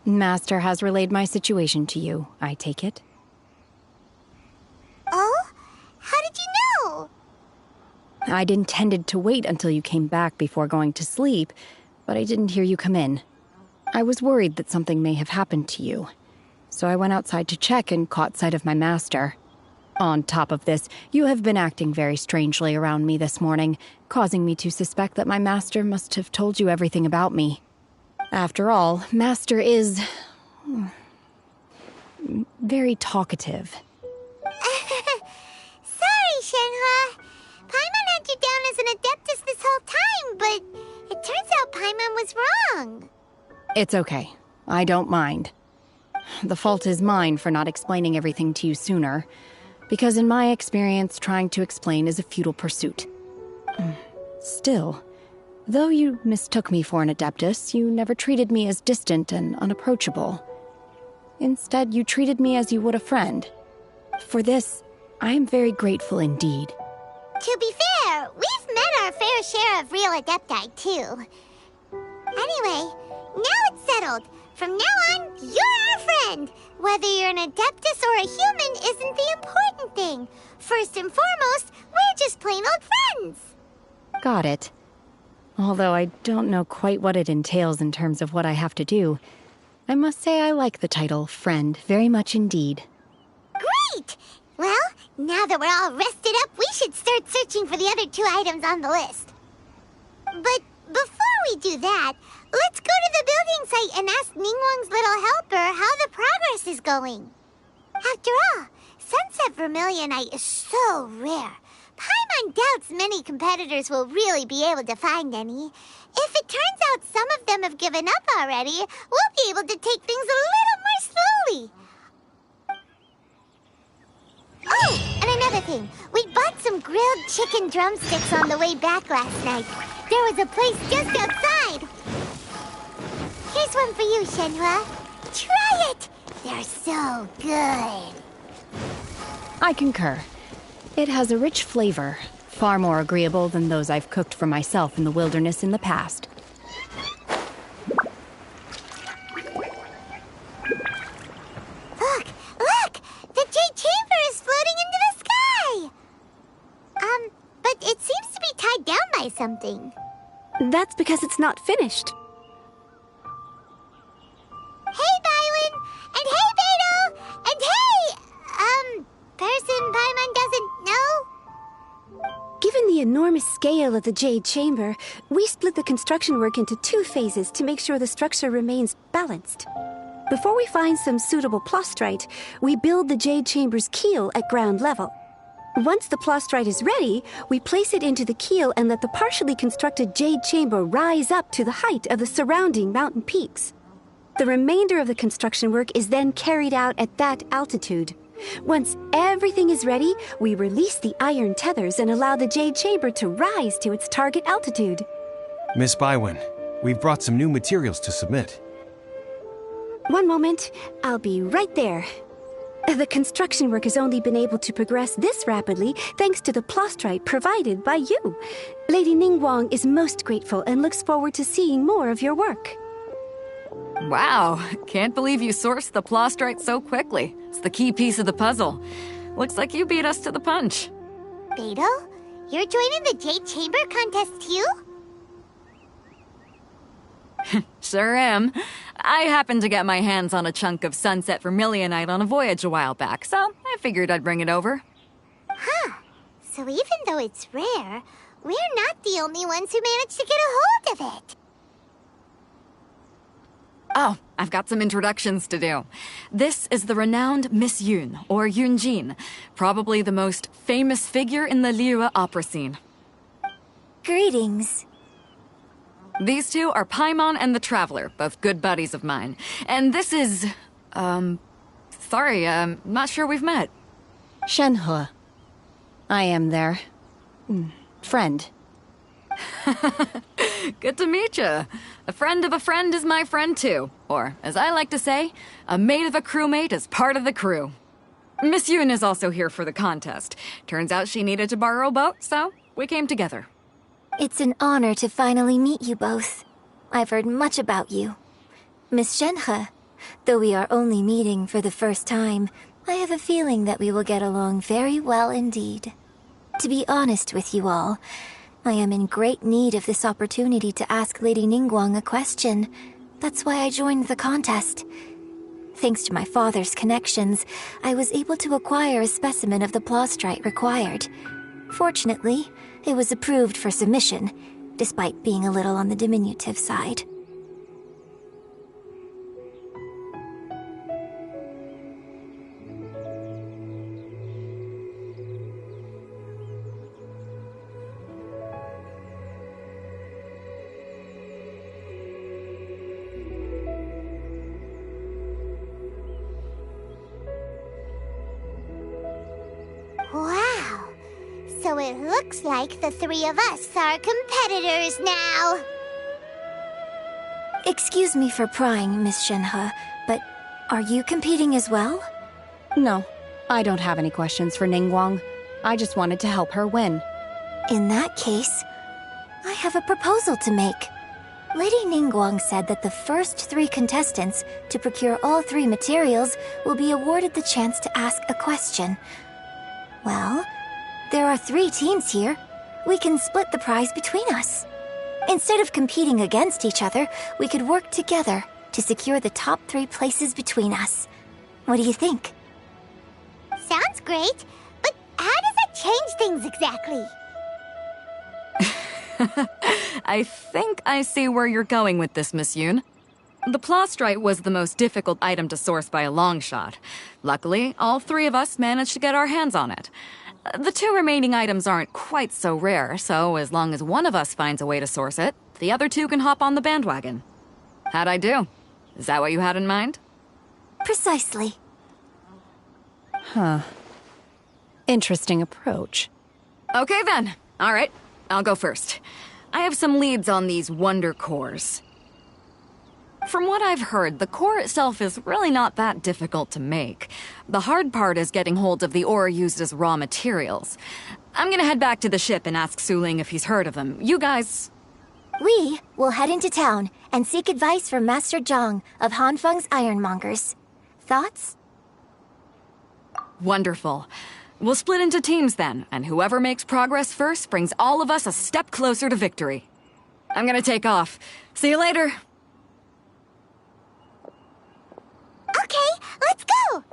Master has relayed my situation to you, I take it. Oh? How did you know? I'd intended to wait until you came back before going to sleep, but I didn't hear you come in. I was worried that something may have happened to you, so I went outside to check and caught sight of my master. On top of this, you have been acting very strangely around me this morning, causing me to suspect that my master must have told you everything about me. After all, Master is very talkative. Sorry, Shenhua. Paimon had you down as an Adeptus this whole time, but it turns out Paimon was wrong. It's okay. I don't mind. The fault is mine for not explaining everything to you sooner, because in my experience, trying to explain is a futile pursuit. Still, though you mistook me for an Adeptus, you never treated me as distant and unapproachable. Instead, you treated me as you would a friend. For this, I am very grateful indeed. To be fair, we've met our fair share of real Adepti, too. Anyway, now it's settled. From now on, you're our friend. Whether you're an Adeptus or a human isn't the important thing. First and foremost, we're just plain old friends. Got it. Although I don't know quite what it entails in terms of what I have to do, I must say I like the title friend very much indeed. Great! Well, now that we're all rested up, we should start searching for the other 2 items on the list. But before we do that, let's go to the building site and ask Ningguang's little helper how the progress is going. After all, Sunset Vermilionite is so rare. Paimon doubts many competitors will really be able to find any. If it turns out some of them have given up already, we'll be able to take things a little more slowly. Oh, and another thing. We bought some grilled chicken drumsticks on the way back last night. There was a place just outside. Here's one for you, Shenhua. Try it! They're so good. I concur. It has a rich flavor, far more agreeable than those I've cooked for myself in the wilderness in the past. Look! Look! The Jade Chamber is floating into the sky! But it seems to be tied down by something. That's because it's not finished. Hey, Bywin! And hey, Beto! And hey, person Paimon doesn't know? Given the enormous scale of the Jade Chamber, we split the construction work into 2 phases to make sure the structure remains balanced. Before we find some suitable plastrite, we build the Jade Chamber's keel at ground level. Once the plastrite is ready, we place it into the keel and let the partially constructed Jade Chamber rise up to the height of the surrounding mountain peaks. The remainder of the construction work is then carried out at that altitude. Once everything is ready, we release the iron tethers and allow the Jade Chamber to rise to its target altitude. Miss Bywin, we've brought some new materials to submit. One moment, I'll be right there. The construction work has only been able to progress this rapidly thanks to the plastrite provided by you. Lady Ningguang is most grateful and looks forward to seeing more of your work. Wow, can't believe you sourced the plastrite so quickly. It's the key piece of the puzzle. Looks like you beat us to the punch. Beto, you're joining the Jade Chamber contest too? Sure am. I happened to get my hands on a chunk of Sunset Vermilionite on a voyage a while back, so I figured I'd bring it over. Huh. So even though it's rare, we're not the only ones who managed to get a hold of it. Oh, I've got some introductions to do. This is the renowned Miss Yun, or Yunjin, probably the most famous figure in the Liyue opera scene. Greetings. These 2 are Paimon and the Traveler, both good buddies of mine. And this is... sorry, I'm not sure we've met. Shenhua. I am their... friend. Good to meet you. A friend of a friend is my friend too. Or, as I like to say, a mate of a crewmate is part of the crew. Miss Yun is also here for the contest. Turns out she needed to borrow a boat, so we came together. It's an honor to finally meet you both. I've heard much about you. Miss Shenhe, though we are only meeting for the first time, I have a feeling that we will get along very well indeed. To be honest with you all, I am in great need of this opportunity to ask Lady Ningguang a question. That's why I joined the contest. Thanks to my father's connections, I was able to acquire a specimen of the plastrite required. Fortunately, it was approved for submission, despite being a little on the diminutive side. Wow. So it looks like the three of us are competitors now. Excuse me for prying, Miss Shenhe, but are you competing as well? No, I don't have any questions for Ningguang. I just wanted to help her win. In that case, I have a proposal to make. Lady Ningguang said that the first 3 contestants to procure all 3 materials will be awarded the chance to ask a question. Well, there are 3 teams here. We can split the prize between us. Instead of competing against each other, we could work together to secure the top 3 places between us. What do you think? Sounds great, but how does that change things exactly? I think I see where you're going with this, Miss Yoon. The plastrite was the most difficult item to source by a long shot. Luckily, all 3 of us managed to get our hands on it. The 2 remaining items aren't quite so rare, so as long as one of us finds a way to source it, the other 2 can hop on the bandwagon. How'd I do? Is that what you had in mind? Precisely. Huh. Interesting approach. Okay then. All right, I'll go first. I have some leads on these wonder cores. From what I've heard, the core itself is really not that difficult to make. The hard part is getting hold of the ore used as raw materials. I'm gonna head back to the ship and ask Suling if he's heard of them. You guys... We will head into town and seek advice from Master Zhang of Hanfeng's Ironmongers. Thoughts? Wonderful. We'll split into teams then, and whoever makes progress first brings all of us a step closer to victory. I'm gonna take off. See you later. Okay, let's go!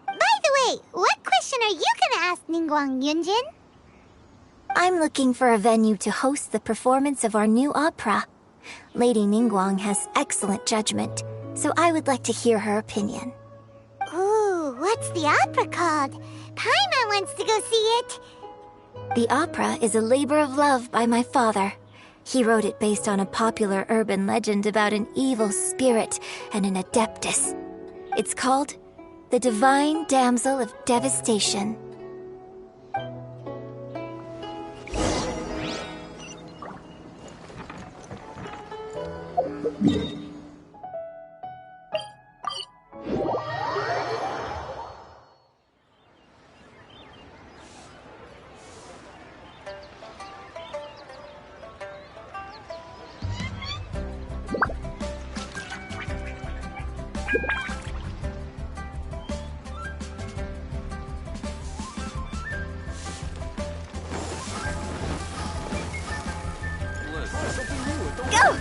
By the way, what question are you gonna ask Ningguang, Yunjin? I'm looking for a venue to host the performance of our new opera. Lady Ningguang has excellent judgment, so I would like to hear her opinion. Ooh, what's the opera called? Paimon wants to go see it. The opera is a labor of love by my father. He wrote it based on a popular urban legend about an evil spirit and an adeptus. It's called The Divine Damsel of Devastation. Go!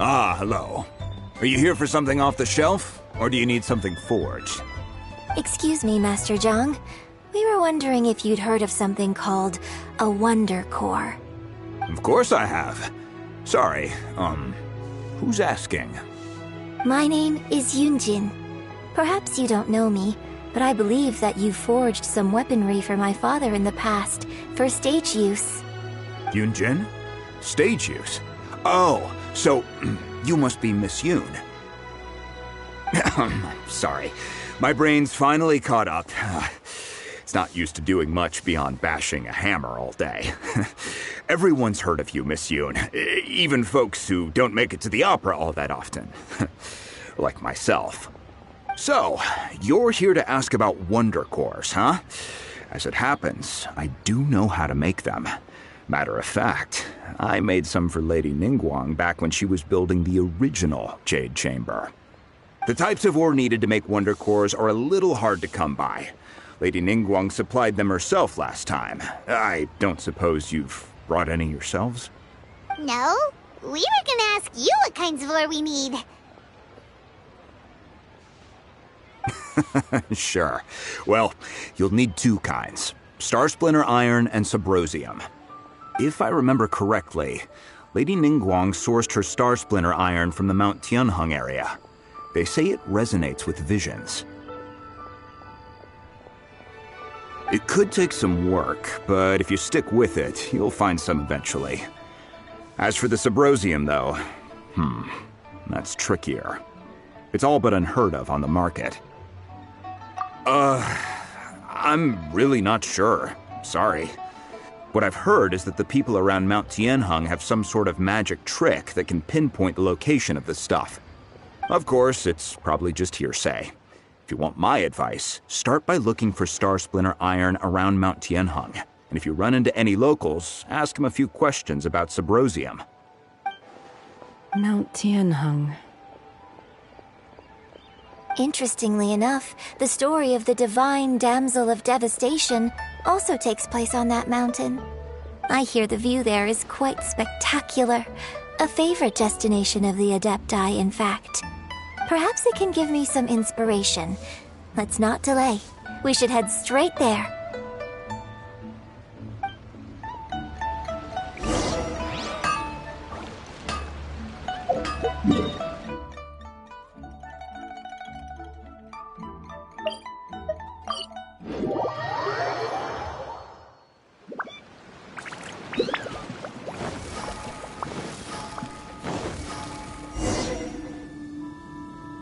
Ah, hello. Are you here for something off the shelf, or do you need something forged? Excuse me, Master Zhang. We were wondering if you'd heard of something called a Wonder Core. Of course I have. Sorry, who's asking? My name is Yunjin. Perhaps you don't know me, but I believe that you forged some weaponry for my father in the past, for stage use. Yunjin? Stage use? Oh, so you must be Miss Yoon. Sorry, my brain's finally caught up. It's not used to doing much beyond bashing a hammer all day. Everyone's heard of you, Miss Yoon, even folks who don't make it to the opera all that often. like myself. So, you're here to ask about wonder cores, huh? As it happens, I do know how to make them. Matter of fact, I made some for Lady Ningguang back when she was building the original Jade Chamber. The types of ore needed to make wonder cores are a little hard to come by. Lady Ningguang supplied them herself last time. I don't suppose you've brought any yourselves? No, we were gonna ask you what kinds of ore we need. Sure. Well, you'll need two kinds. Star Splinter Iron and Subrosium. If I remember correctly, Lady Ningguang sourced her Star Splinter Iron from the Mount Tianheng area. They say it resonates with visions. It could take some work, but if you stick with it, you'll find some eventually. As for the Subrosium, though, that's trickier. It's all but unheard of on the market. I'm really not sure. Sorry. What I've heard is that the people around Mount Tianheng have some sort of magic trick that can pinpoint the location of the stuff. Of course, it's probably just hearsay. If you want my advice, start by looking for Star Splinter Iron around Mount Tianheng. And if you run into any locals, ask them a few questions about Subrosium. Mount Tianheng. Interestingly enough, the story of the divine damsel of devastation also takes place on that mountain. I hear the view there is quite spectacular. A favorite destination of the Adepti, in fact. Perhaps it can give me some inspiration. Let's not delay. We should head straight there.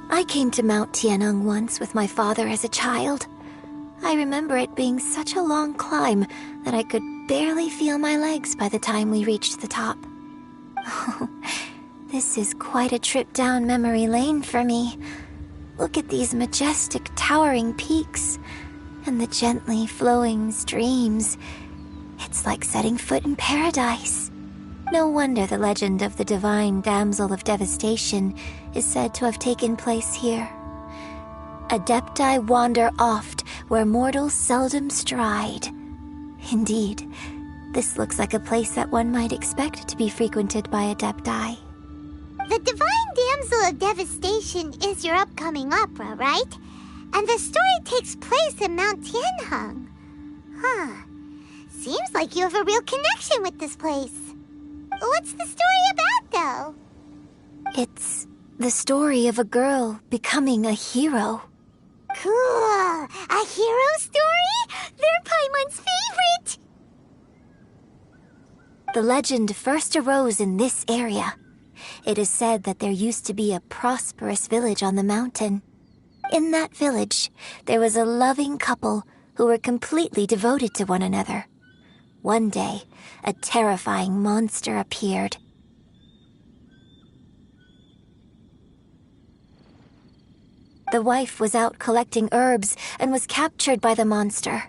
I came to Mount Tianheng once with my father as a child. I remember it being such a long climb that I could barely feel my legs by the time we reached the top. Oh, this is quite a trip down memory lane for me. Look at these majestic towering peaks and the gently flowing streams. It's like setting foot in paradise. No wonder the legend of the divine damsel of devastation is said to have taken place here. Adepti wander oft where mortals seldom stride. Indeed, this looks like a place that one might expect to be frequented by Adepti. The divine damsel of devastation is your upcoming opera, right? And the story takes place in Mount Tianheng. Huh. Seems like you have a real connection with this place. What's the story about, though? It's the story of a girl becoming a hero. Cool! A hero story? They're Paimon's favorite! The legend first arose in this area. It is said that there used to be a prosperous village on the mountain. In that village, there was a loving couple who were completely devoted to one another. One day, a terrifying monster appeared. The wife was out collecting herbs and was captured by the monster.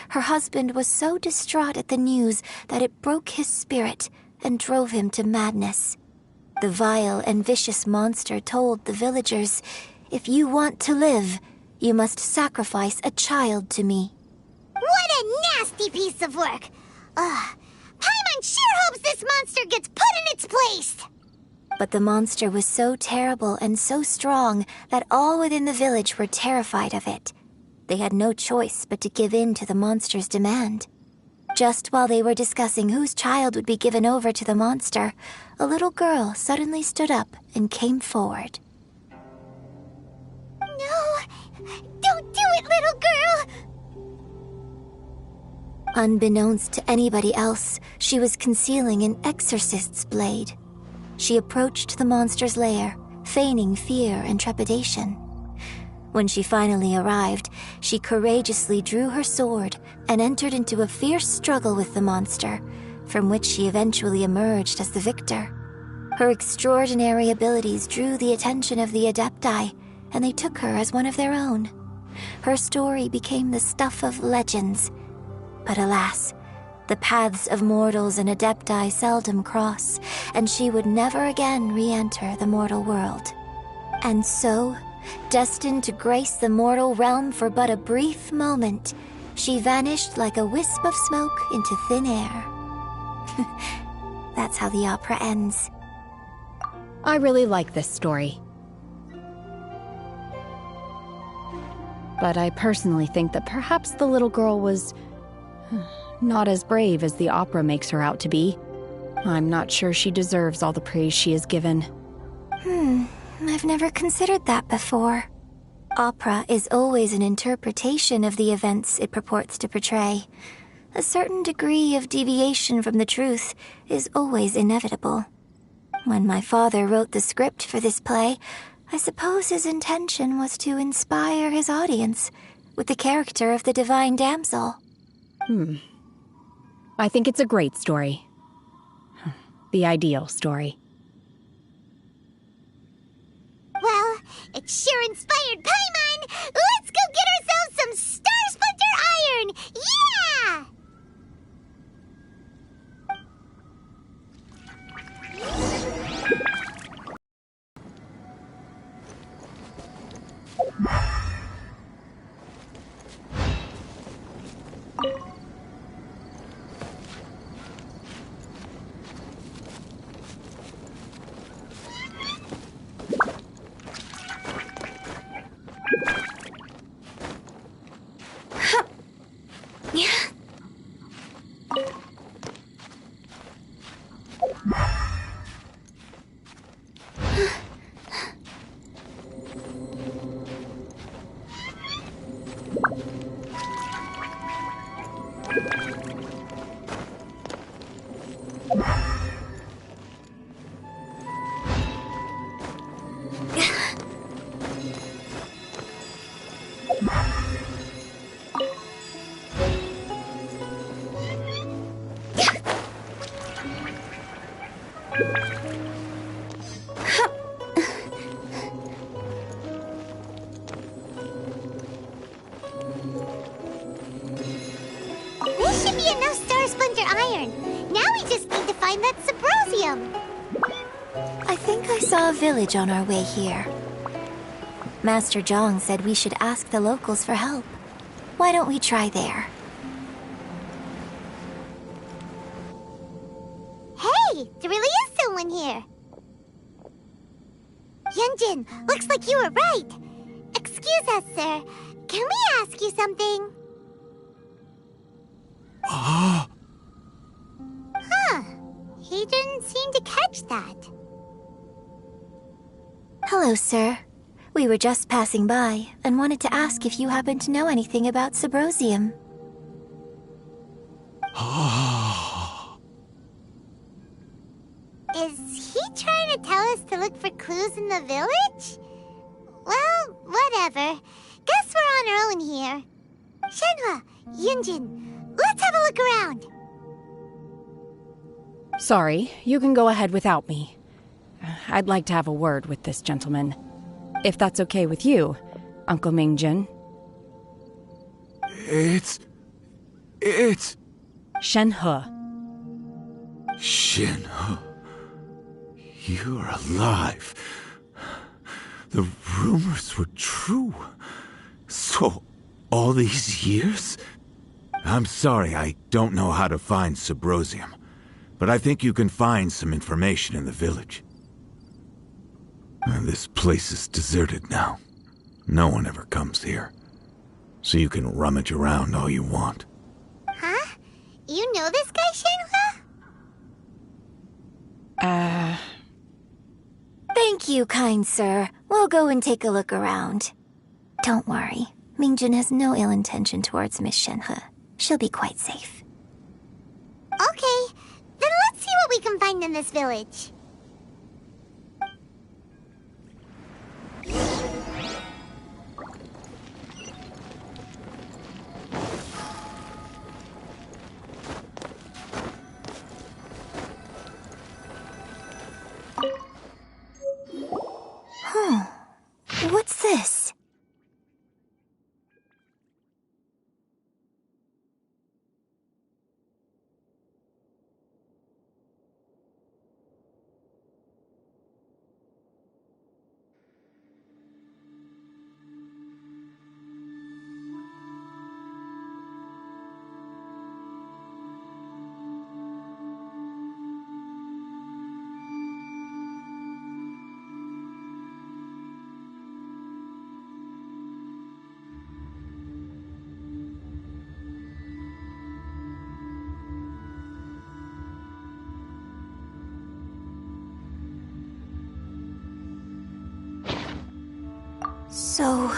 Her husband was so distraught at the news that it broke his spirit and drove him to madness. The vile and vicious monster told the villagers, "If you want to live, you must sacrifice a child to me." What a nasty piece of work! Paimon sure hopes this monster gets put in its place! But the monster was so terrible and so strong that all within the village were terrified of it. They had no choice but to give in to the monster's demand. Just while they were discussing whose child would be given over to the monster, a little girl suddenly stood up and came forward. No! Don't do it, little girl! Unbeknownst to anybody else, she was concealing an exorcist's blade. She approached the monster's lair, feigning fear and trepidation. When she finally arrived, she courageously drew her sword and entered into a fierce struggle with the monster, from which she eventually emerged as the victor. Her extraordinary abilities drew the attention of the Adepti, and they took her as one of their own. Her story became the stuff of legends. But alas, the paths of mortals and Adepti seldom cross, and she would never again re-enter the mortal world. And so, destined to grace the mortal realm for but a brief moment, she vanished like a wisp of smoke into thin air. That's how the opera ends. I really like this story. But I personally think that perhaps the little girl was not as brave as the opera makes her out to be. I'm not sure she deserves all the praise she is given. I've never considered that before. Opera is always an interpretation of the events it purports to portray. A certain degree of deviation from the truth is always inevitable. When my father wrote the script for this play, I suppose his intention was to inspire his audience with the character of the divine damsel. I think it's a great story. The ideal story. Well, it sure inspired Paimon! Let's go get ourselves some Star Splinter Iron! Yeah! This should be enough Star Splinter Iron. Now we just need to find that Subrosium. I think I saw a village on our way here. Master Zhang said we should ask the locals for help. Why don't we try there? Hey, there really is someone here. Yunjin, looks like you were right. Excuse us, sir. Can we ask you something? Huh. He didn't seem to catch that. Hello, sir. We were just passing by and wanted to ask if you happen to know anything about Subrosium. Is he trying to tell us to look for clues in the village? Well, whatever. Guess we're on our own here. Shenhua, Yunjin, let's have a look around. Sorry, you can go ahead without me. I'd like to have a word with this gentleman. If that's okay with you, Uncle Mingjin. It's... Shenhe. Shenhe. You're alive. The rumors were true. So, all these years? I'm sorry, I don't know how to find Subrosium, but I think you can find some information in the village. This place is deserted now. No one ever comes here. So you can rummage around all you want. Huh? You know this guy, Shenhua? Thank you, kind sir. We'll go and take a look around. Don't worry. Mingjin has no ill intention towards Miss Shenhe. She'll be quite safe. Okay, then let's see what we can find in this village. So,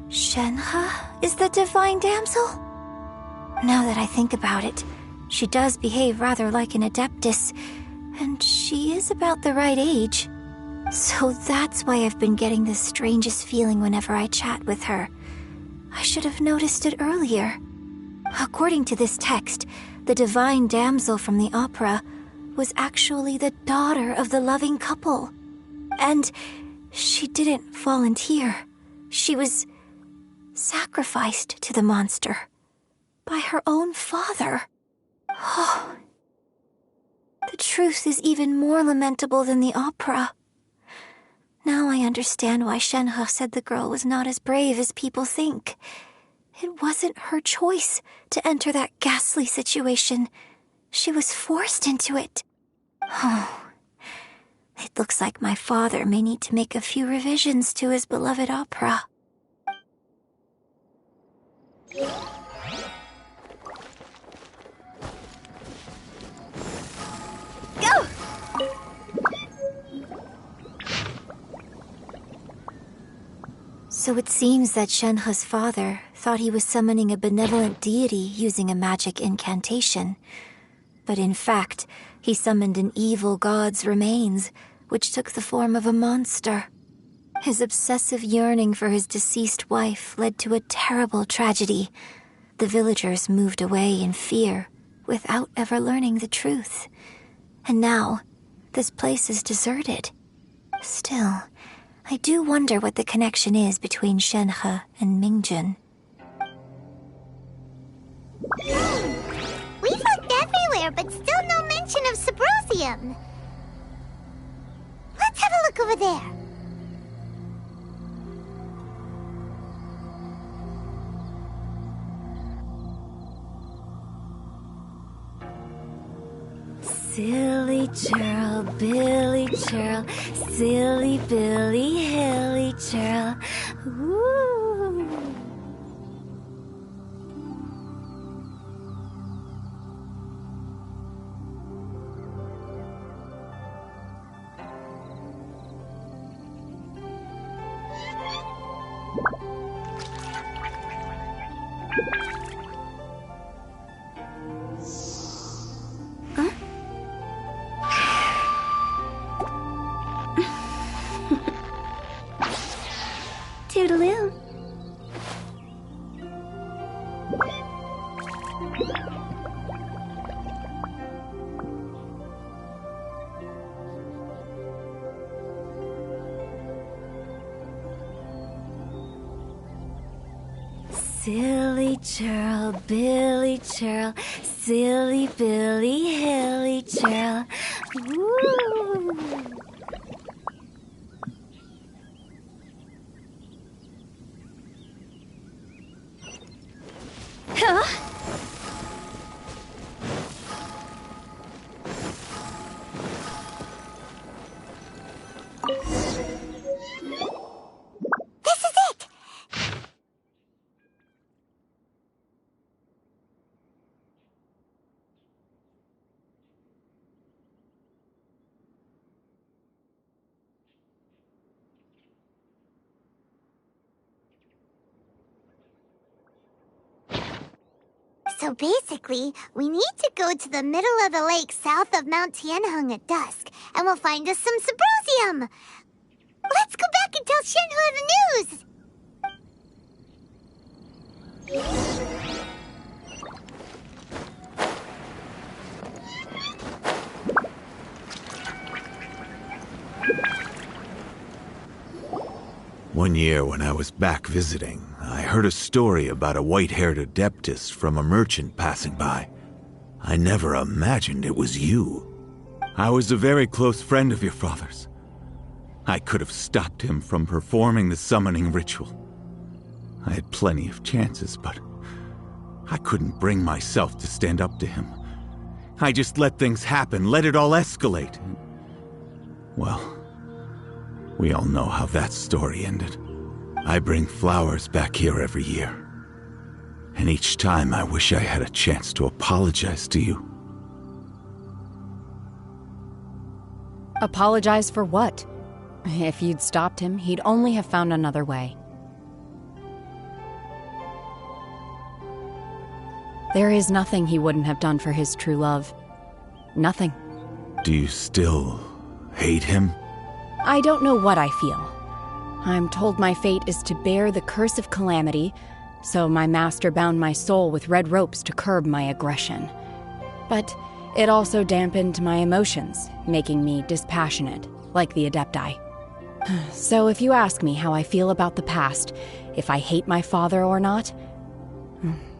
Shenhe is the divine damsel? Now that I think about it, she does behave rather like an adeptus, and she is about the right age. So that's why I've been getting the strangest feeling whenever I chat with her. I should have noticed it earlier. According to this text, the divine damsel from the opera was actually the daughter of the loving couple. And she didn't volunteer. She was sacrificed to the monster by her own father. Oh, the truth is even more lamentable than the opera. Now I understand why Shenhe said the girl was not as brave as people think. It wasn't her choice to enter that ghastly situation. She was forced into it. Oh, it looks like my father may need to make a few revisions to his beloved opera. Go! So it seems that Shenhe's father thought he was summoning a benevolent deity using a magic incantation. But in fact, he summoned an evil god's remains, which took the form of a monster. His obsessive yearning for his deceased wife led to a terrible tragedy. The villagers moved away in fear, without ever learning the truth. And now, this place is deserted. Still, I do wonder what the connection is between Shenhe and Mingjun. We've looked everywhere, but still no mention of Subrosium. Let's have a look over there. Silly churl, Billy churl, silly Billy, hilly churl. Ooh. Toodaloo. Silly churl, Billy churl, silly Billy, hilly churl. Woo! Huh? This is it! So basically, we need to go to the middle of the lake south of Mount Tianheng at dusk, and we'll find us some Subrosium! Let's go back and tell Shenhe the news! One year when I was back visiting, I heard a story about a white-haired adeptus from a merchant passing by. I never imagined it was you. I was a very close friend of your father's. I could have stopped him from performing the summoning ritual. I had plenty of chances, but I couldn't bring myself to stand up to him. I just let things happen, let it all escalate. Well, we all know how that story ended. I bring flowers back here every year. And each time I wish I had a chance to apologize to you. Apologize for what? If you'd stopped him, he'd only have found another way. There is nothing he wouldn't have done for his true love. Nothing. Do you still hate him? I don't know what I feel. I'm told my fate is to bear the curse of calamity, so my master bound my soul with red ropes to curb my aggression. But it also dampened my emotions, making me dispassionate, like the Adepti. So if you ask me how I feel about the past, if I hate my father or not,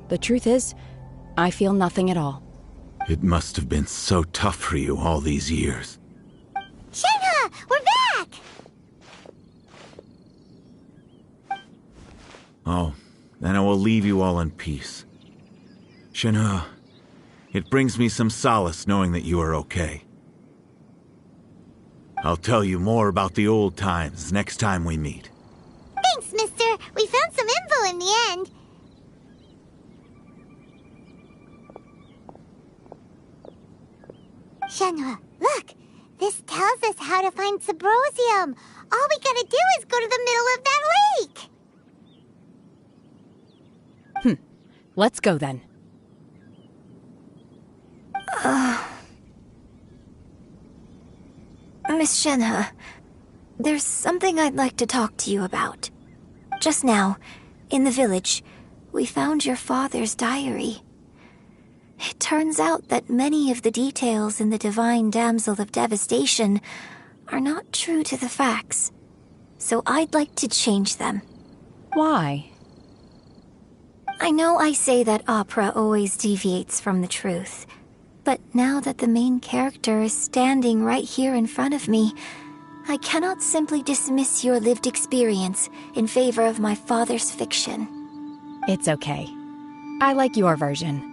the truth is, I feel nothing at all. It must have been so tough for you all these years. Shenhe, we're back! Oh, then I will leave you all in peace. Shenhe, it brings me some solace knowing that you are okay. I'll tell you more about the old times next time we meet. Thanks, mister. We found some info in the end. Shenhe, look! This tells us how to find Subrosium. All we gotta do is go to the middle of that lake. Let's go then. Miss Shenhe, there's something I'd like to talk to you about. Just now, in the village, we found your father's diary. It turns out that many of the details in the Divine Damsel of Devastation are not true to the facts, so I'd like to change them. Why? I know I say that opera always deviates from the truth, but now that the main character is standing right here in front of me, I cannot simply dismiss your lived experience in favor of my father's fiction. It's okay. I like your version.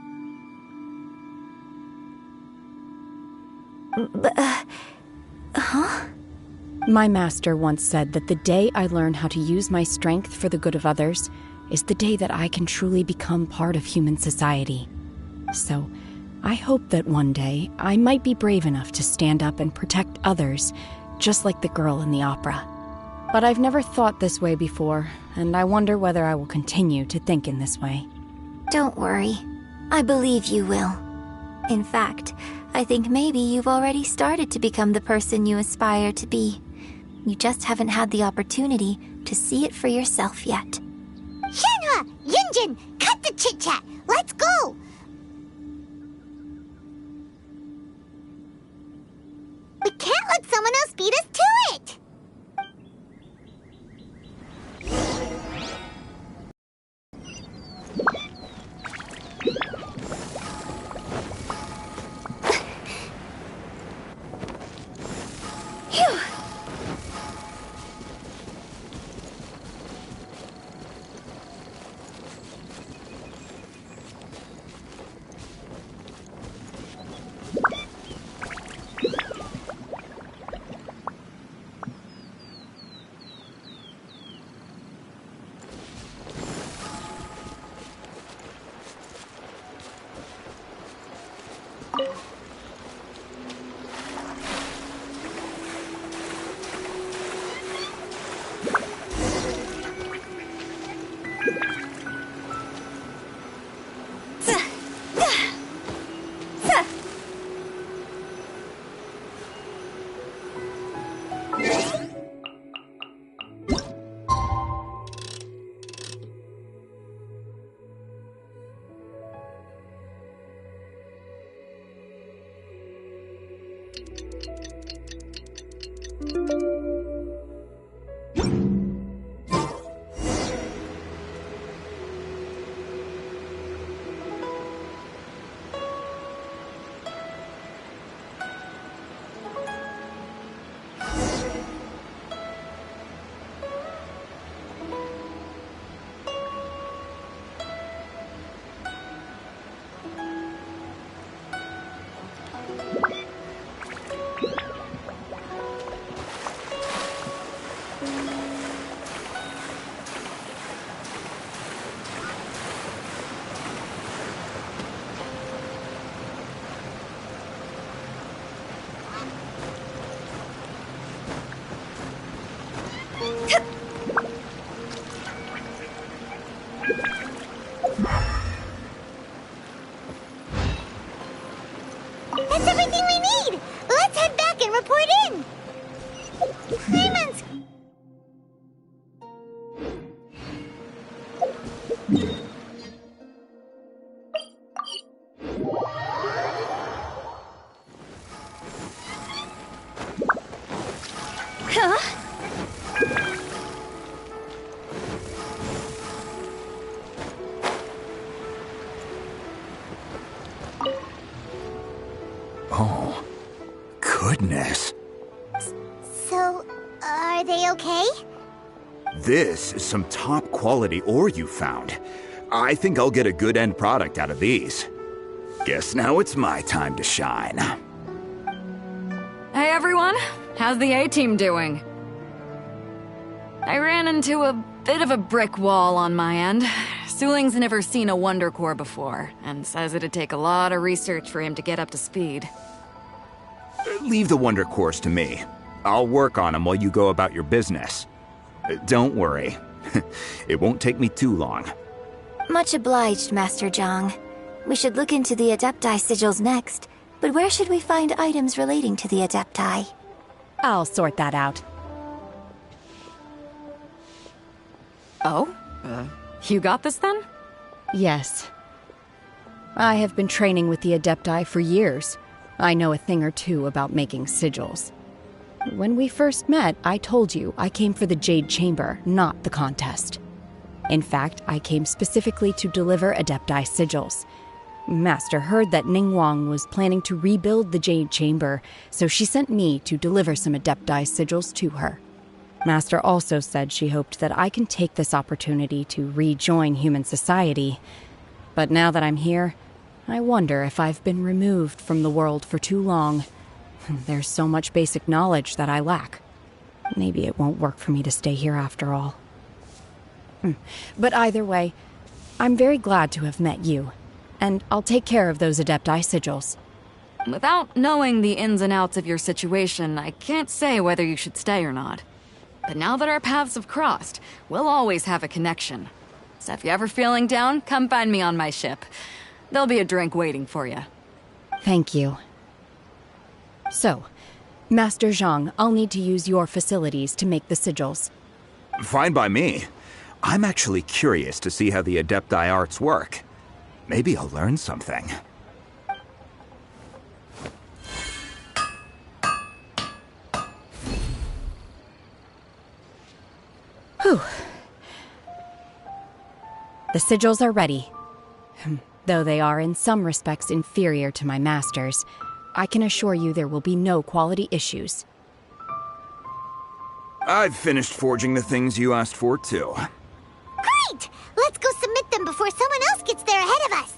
Huh? My master once said that the day I learn how to use my strength for the good of others is the day that I can truly become part of human society. So, I hope that one day I might be brave enough to stand up and protect others, just like the girl in the opera. But I've never thought this way before, and I wonder whether I will continue to think in this way. Don't worry. I believe you will. In fact, I think maybe you've already started to become the person you aspire to be. You just haven't had the opportunity to see it for yourself yet. Shenhe! Yunjin! Cut the chit-chat! Let's go! We can't let someone else beat us to it! Phew! That's everything we need! Let's head back and report in! Paimon's... Huh? Oh, goodness. So, are they okay? This is some top quality ore you found. I think I'll get a good end product out of these. Guess now it's my time to shine. Hey everyone, how's the A-team doing? I ran into a bit of a brick wall on my end. Suling's never seen a Wonder Core before, and says it'd take a lot of research for him to get up to speed. Leave the Wonder Cores to me. I'll work on them while you go about your business. Don't worry. It won't take me too long. Much obliged, Master Zhang. We should look into the Adepti sigils next, but where should we find items relating to the Adepti? I'll sort that out. Oh? You got this then? Yes. I have been training with the Adepti for years. I know a thing or two about making sigils. When we first met, I told you I came for the Jade Chamber, not the contest. In fact, I came specifically to deliver Adepti sigils. Master heard that Ningguang was planning to rebuild the Jade Chamber, so she sent me to deliver some Adepti sigils to her. Master also said she hoped that I can take this opportunity to rejoin human society. But now that I'm here, I wonder if I've been removed from the world for too long. There's so much basic knowledge that I lack. Maybe it won't work for me to stay here after all. But either way, I'm very glad to have met you, and I'll take care of those Adepti sigils. Without knowing the ins and outs of your situation, I can't say whether you should stay or not. But now that our paths have crossed, we'll always have a connection. So if you're ever feeling down, come find me on my ship. There'll be a drink waiting for you. Thank you. So, Master Zhang, I'll need to use your facilities to make the sigils. Fine by me. I'm actually curious to see how the Adepti arts work. Maybe I'll learn something. Whew. The sigils are ready. Though they are in some respects inferior to my master's, I can assure you there will be no quality issues. I've finished forging the things you asked for, too. Great! Let's go submit them before someone else gets there ahead of us!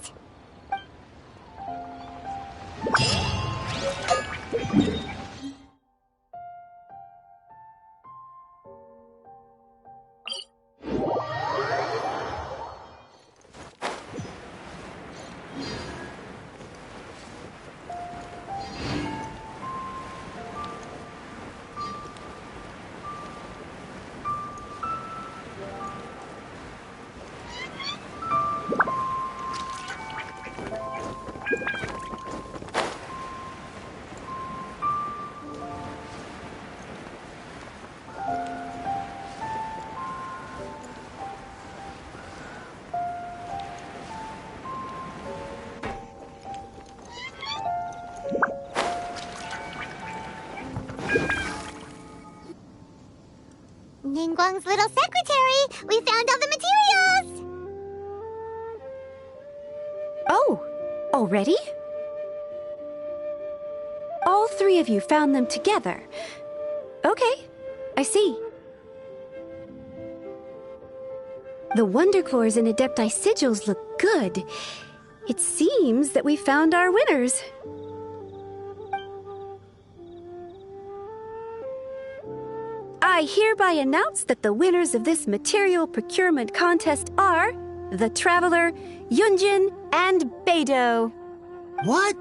Ningguang's little secretary! We found all the materials! Oh, already? All three of you found them together. Okay, I see. The Wonder Cores and Adepti sigils look good. It seems that we found our winners. I hereby announce that the winners of this material procurement contest are the Traveler, Yunjin, and Beidou. What?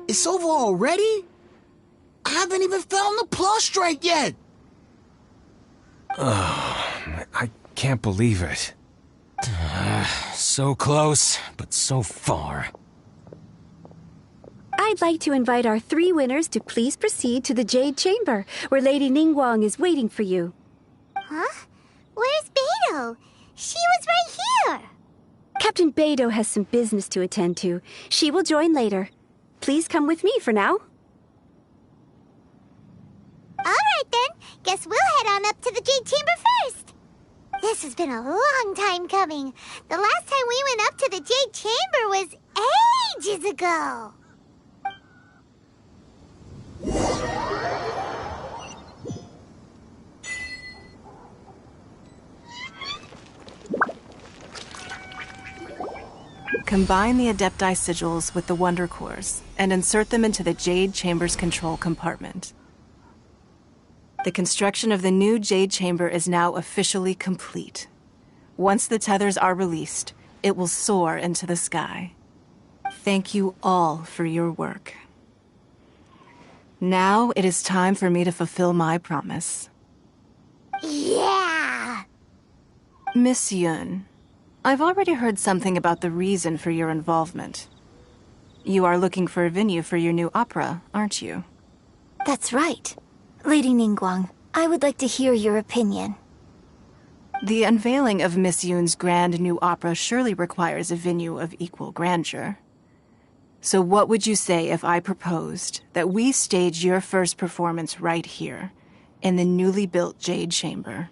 It's over already? I haven't even found the Plustrite yet! I can't believe it. So close, but so far. I I'd like to invite our 3 winners to please proceed to the Jade Chamber, where Lady Ningguang is waiting for you. Huh? Where's Beidou? She was right here! Captain Beidou has some business to attend to. She will join later. Please come with me for now. Alright then, guess we'll head on up to the Jade Chamber first. This has been a long time coming. The last time we went up to the Jade Chamber was ages ago. Combine the Adepti sigils with the Wonder Cores and insert them into the Jade Chamber's control compartment. The construction of the new Jade Chamber is now officially complete. Once the tethers are released, it will soar into the sky. Thank you all for your work. Now it is time for me to fulfill my promise. Yeah! Miss Yun, I've already heard something about the reason for your involvement. You are looking for a venue for your new opera, aren't you? That's right. Lady Ningguang, I would like to hear your opinion. The unveiling of Miss Yun's grand new opera surely requires a venue of equal grandeur. So what would you say if I proposed that we stage your first performance right here, in the newly built Jade Chamber?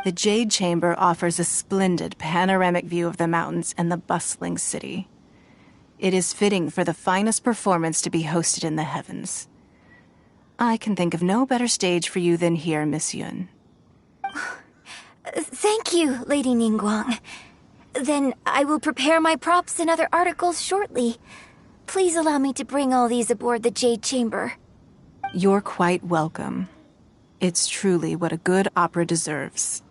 The Jade Chamber offers a splendid panoramic view of the mountains and the bustling city. It is fitting for the finest performance to be hosted in the heavens. I can think of no better stage for you than here, Miss Yun. Thank you, Lady Ningguang. Then I will prepare my props and other articles shortly. Please allow me to bring all these aboard the Jade Chamber. You're quite welcome. It's truly what a good opera deserves.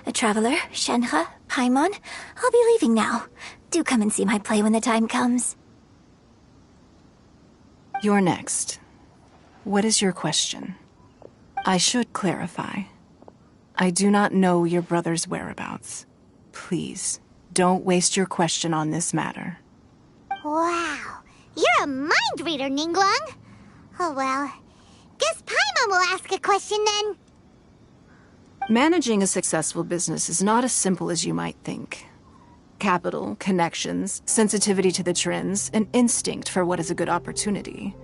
A traveler, Shenhe, Paimon, I'll be leaving now. Do come and see my play when the time comes. You're next. What is your question? I should clarify. I do not know your brother's whereabouts. Please, don't waste your question on this matter. Wow, you're a mind reader, Ningguang. Oh well, guess Paimon will ask a question then. Managing a successful business is not as simple as you might think. Capital, connections, sensitivity to the trends, and instinct for what is a good opportunity.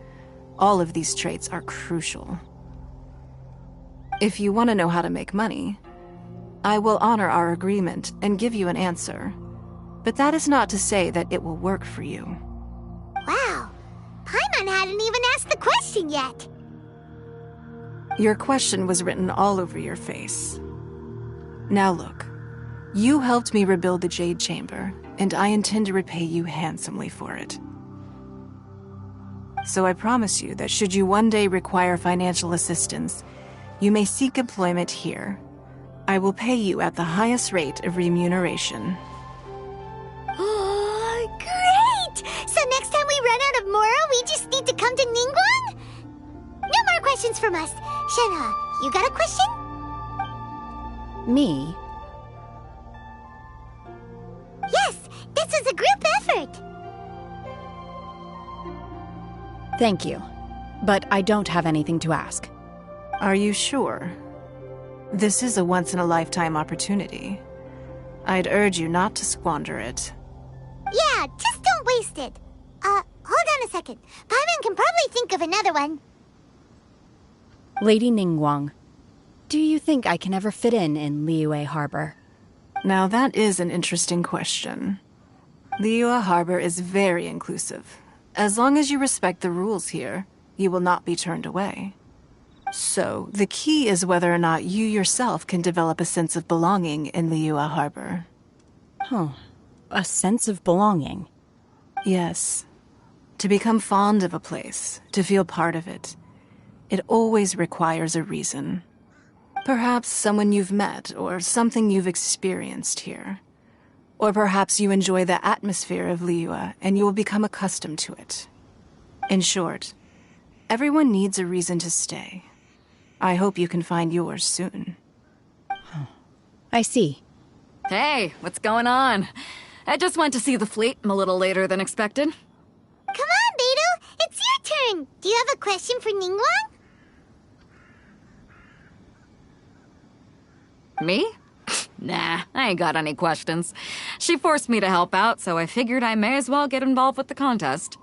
All of these traits are crucial. If you want to know how to make money, I will honor our agreement and give you an answer. But that is not to say that it will work for you. Wow, Paimon hadn't even asked the question yet. Your question was written all over your face. Now look, you helped me rebuild the Jade Chamber, and I intend to repay you handsomely for it. So I promise you that should you one day require financial assistance, you may seek employment here. I will pay you at the highest rate of remuneration. Oh, great! So next time we run out of Mora, we just need to come to Ningguang? No more questions from us. Shenhe, you got a question? Me? Yes, this is a group effort. Thank you. But I don't have anything to ask. Are you sure? This is a once-in-a-lifetime opportunity. I'd urge you not to squander it. Yeah, just don't waste it. Hold on a second. Paimon can probably think of another one. Lady Ningguang, do you think I can ever fit in Liyue Harbor? Now that is an interesting question. Liyue Harbor is very inclusive. As long as you respect the rules here, you will not be turned away. So, the key is whether or not you yourself can develop a sense of belonging in Liyue Harbor. Huh. A sense of belonging? Yes. To become fond of a place, to feel part of it, it always requires a reason. Perhaps someone you've met, or something you've experienced here. Or perhaps you enjoy the atmosphere of Liyue, and you will become accustomed to it. In short, everyone needs a reason to stay. I hope you can find yours soon. I see. Hey, what's going on? I just went to see the fleet a little later than expected. Come on, Beidou! It's your turn! Do you have a question for Ningguang? Me? Nah, I ain't got any questions. She forced me to help out, so I figured I may as well get involved with the contest.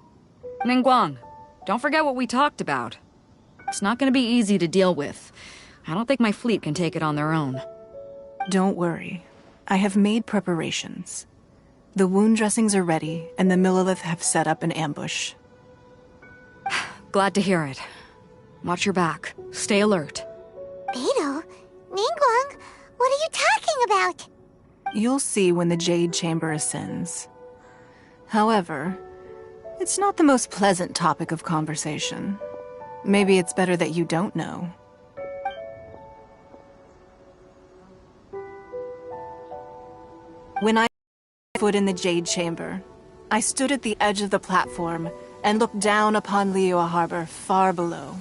Ningguang, don't forget what we talked about. It's not gonna be easy to deal with. I don't think my fleet can take it on their own. Don't worry. I have made preparations. The wound dressings are ready, and the Millelith have set up an ambush. Glad to hear it. Watch your back. Stay alert. Beidou? Ningguang? What are you talking about? You'll see when the Jade Chamber ascends. However, it's not the most pleasant topic of conversation. Maybe it's better that you don't know. When I set foot in the Jade Chamber, I stood at the edge of the platform and looked down upon Liyue Harbor far below.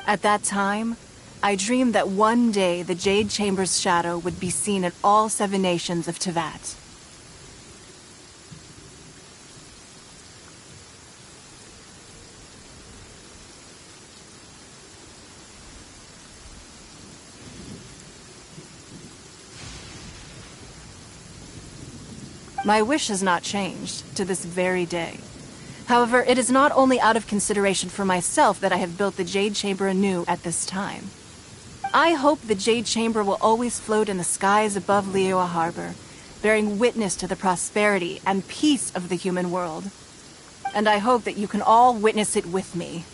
At that time, I dreamed that one day the Jade Chamber's shadow would be seen in all 7 nations of Teyvat. My wish has not changed to this very day. However, it is not only out of consideration for myself that I have built the Jade Chamber anew at this time. I hope the Jade Chamber will always float in the skies above Liyue Harbor, bearing witness to the prosperity and peace of the human world. And I hope that you can all witness it with me.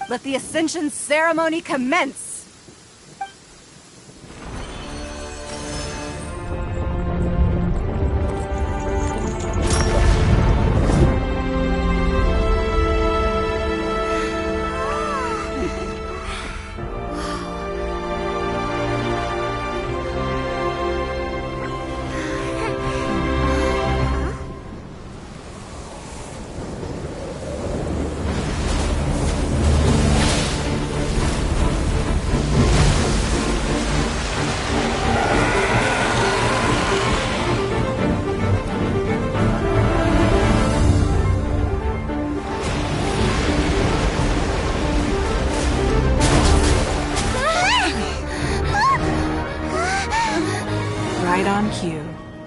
Let the Ascension ceremony commence!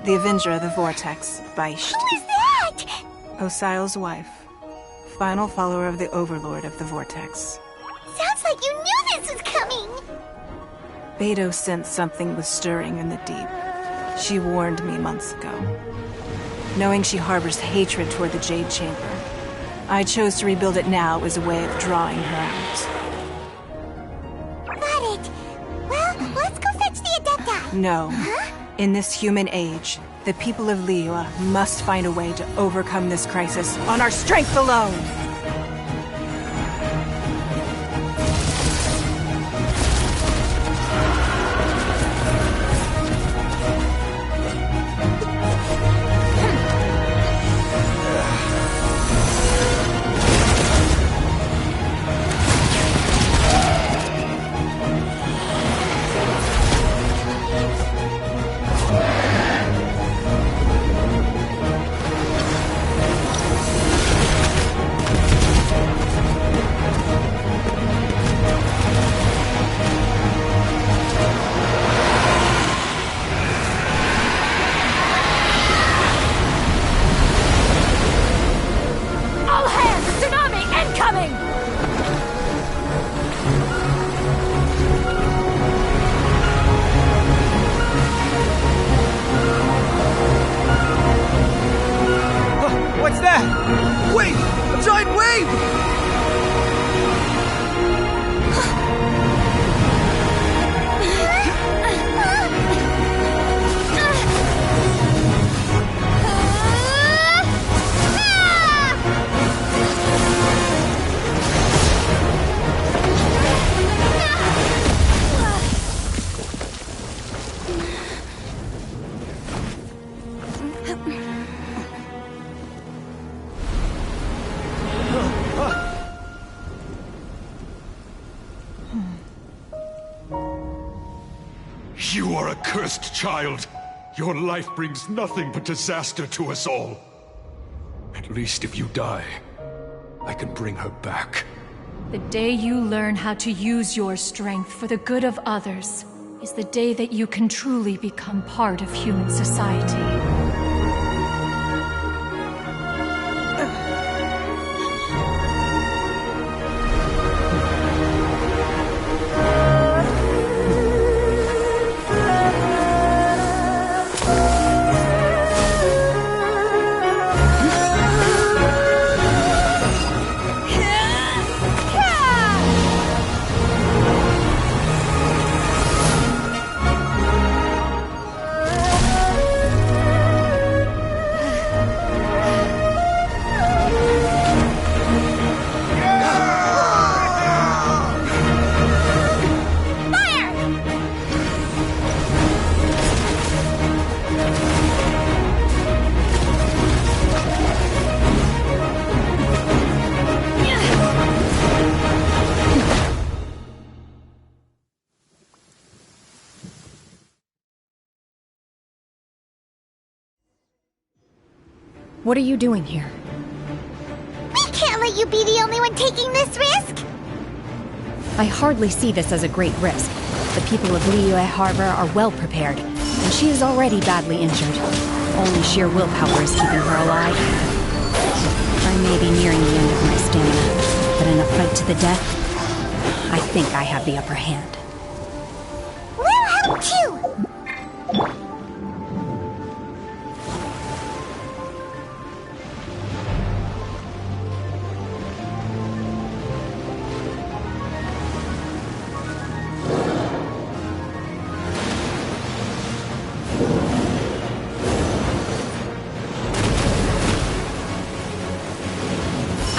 The Avenger of the Vortex, Beisht. Who is that? Osial's wife. Final follower of the Overlord of the Vortex. Sounds like you knew this was coming! Beidou sensed something was stirring in the deep. She warned me months ago. Knowing she harbors hatred toward the Jade Chamber, I chose to rebuild it now as a way of drawing her out. Got it. Well, let's go fetch the Adepti. No. Huh? In this human age, the people of Liyue must find a way to overcome this crisis on our strength alone! What's that? Wait! A giant wave! You are a cursed child. Your life brings nothing but disaster to us all. At least if you die, I can bring her back. The day you learn how to use your strength for the good of others is the day that you can truly become part of human society. What are you doing here? We can't let you be the only one taking this risk! I hardly see this as a great risk. The people of Liyue Harbor are well prepared, and she is already badly injured. Only sheer willpower is keeping her alive. I may be nearing the end of my stamina, but in a fight to the death, I think I have the upper hand. We'll help too!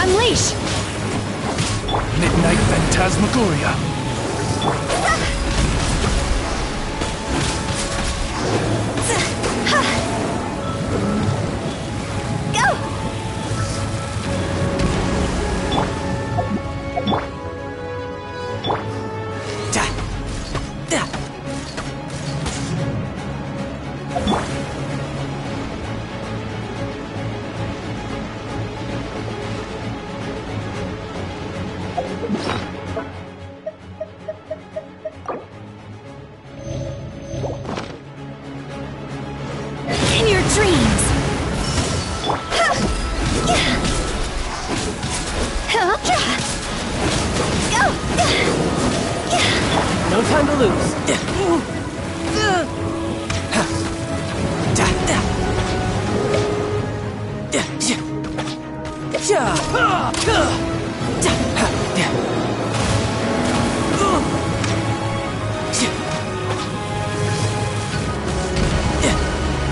Unleash! Midnight Phantasmagoria. In your dreams! No time to lose.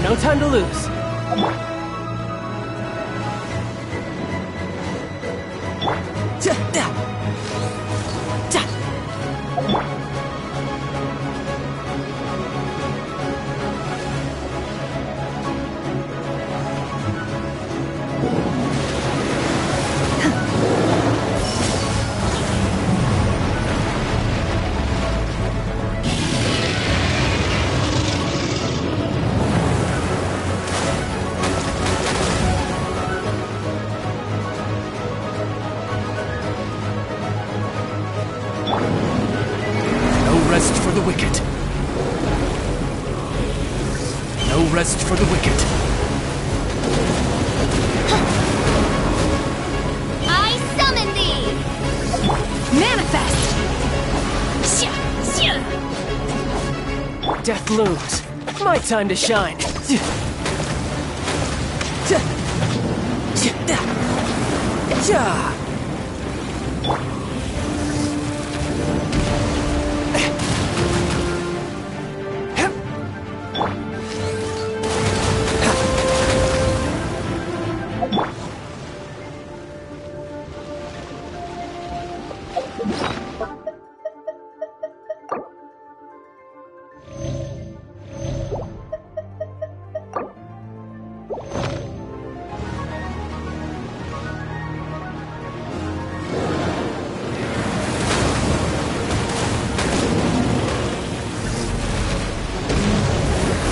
No time to lose. No rest for the wicked. No rest for the wicked. I summon thee! Manifest! Death looms. My time to shine.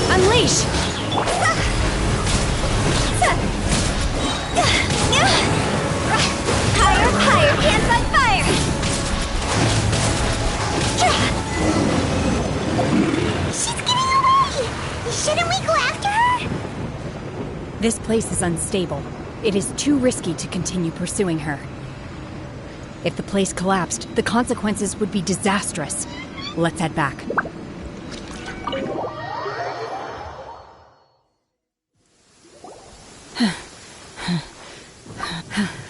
Unleash! This place is unstable. It is too risky to continue pursuing her. If the place collapsed, the consequences would be disastrous. Let's head back.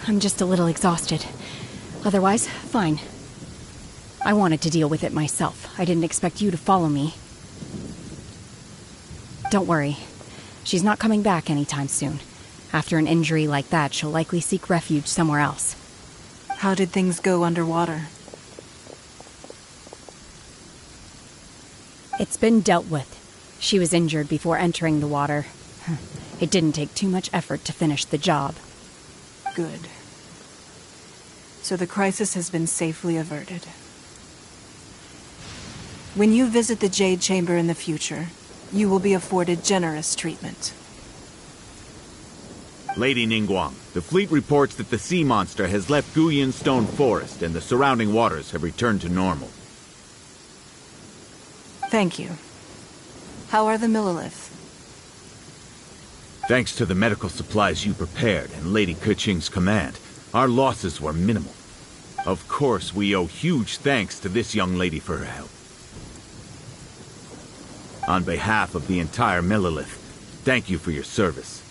I'm just a little exhausted. Otherwise, fine. I wanted to deal with it myself. I didn't expect you to follow me. Don't worry. She's not coming back anytime soon. After an injury like that, she'll likely seek refuge somewhere else. How did things go underwater? It's been dealt with. She was injured before entering the water. It didn't take too much effort to finish the job. Good. So the crisis has been safely averted. When you visit the Jade Chamber in the future, you will be afforded generous treatment. Lady Ningguang, the fleet reports that the sea monster has left Guyan Stone Forest and the surrounding waters have returned to normal. Thank you. How are the Millilith? Thanks to the medical supplies you prepared and Lady Keqing's command, our losses were minimal. Of course, we owe huge thanks to this young lady for her help. On behalf of the entire Millilith, thank you for your service.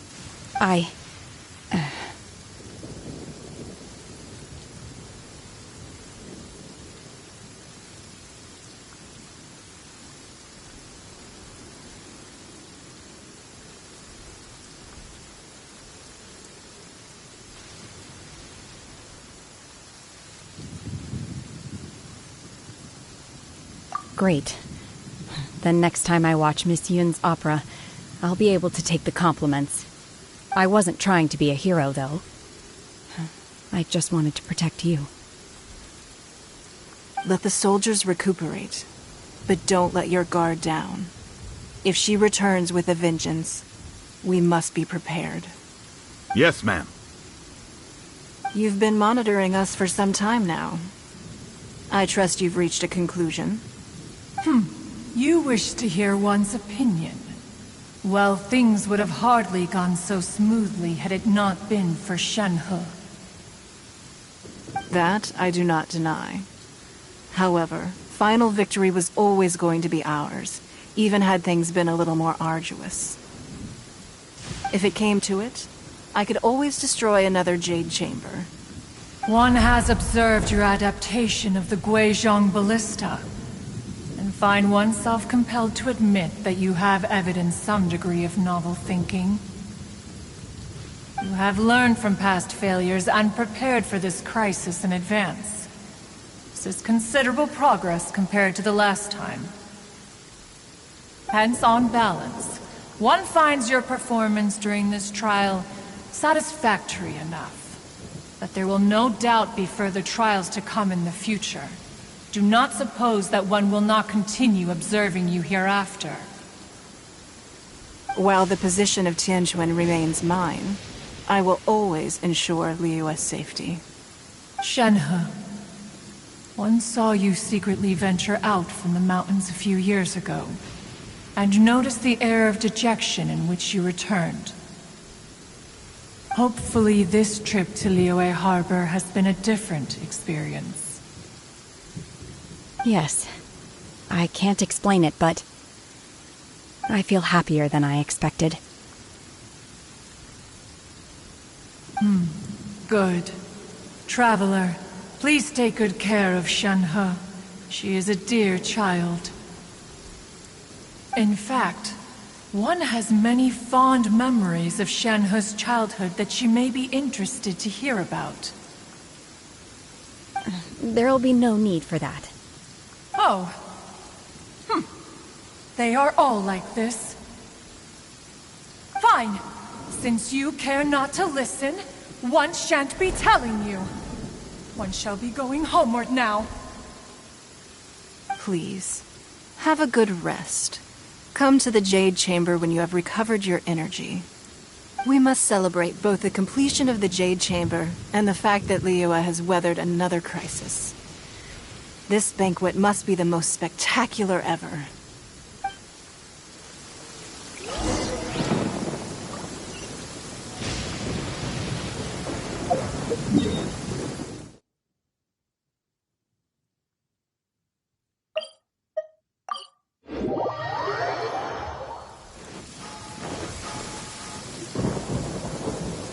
Great. Then next time I watch Miss Yun's opera, I'll be able to take the compliments. I wasn't trying to be a hero, though. I just wanted to protect you. Let the soldiers recuperate, but don't let your guard down. If she returns with a vengeance, we must be prepared. Yes, ma'am. You've been monitoring us for some time now. I trust you've reached a conclusion. You wish to hear one's opinion. Well, things would have hardly gone so smoothly had it not been for Shenhe. That I do not deny. However, final victory was always going to be ours, even had things been a little more arduous. If it came to it, I could always destroy another Jade Chamber. One has observed your adaptation of the Guizhong Ballista, and find oneself compelled to admit that you have evidenced some degree of novel thinking. You have learned from past failures and prepared for this crisis in advance. This is considerable progress compared to the last time. Hence, on balance, one finds your performance during this trial satisfactory enough. But there will no doubt be further trials to come in the future. Do not suppose that one will not continue observing you hereafter. While the position of Tianquan remains mine, I will always ensure Liyue's safety. Shenhe, one saw you secretly venture out from the mountains a few years ago, and noticed the air of dejection in which you returned. Hopefully this trip to Liyue Harbor has been a different experience. Yes. I can't explain it, but I feel happier than I expected. Good. Traveler, please take good care of Shenhe. She is a dear child. In fact, one has many fond memories of Shenhe's childhood that she may be interested to hear about. There'll be no need for that. Oh. They are all like this. Fine. Since you care not to listen, one shan't be telling you. One shall be going homeward now. Please, have a good rest. Come to the Jade Chamber when you have recovered your energy. We must celebrate both the completion of the Jade Chamber and the fact that Liyue has weathered another crisis. This banquet must be the most spectacular ever.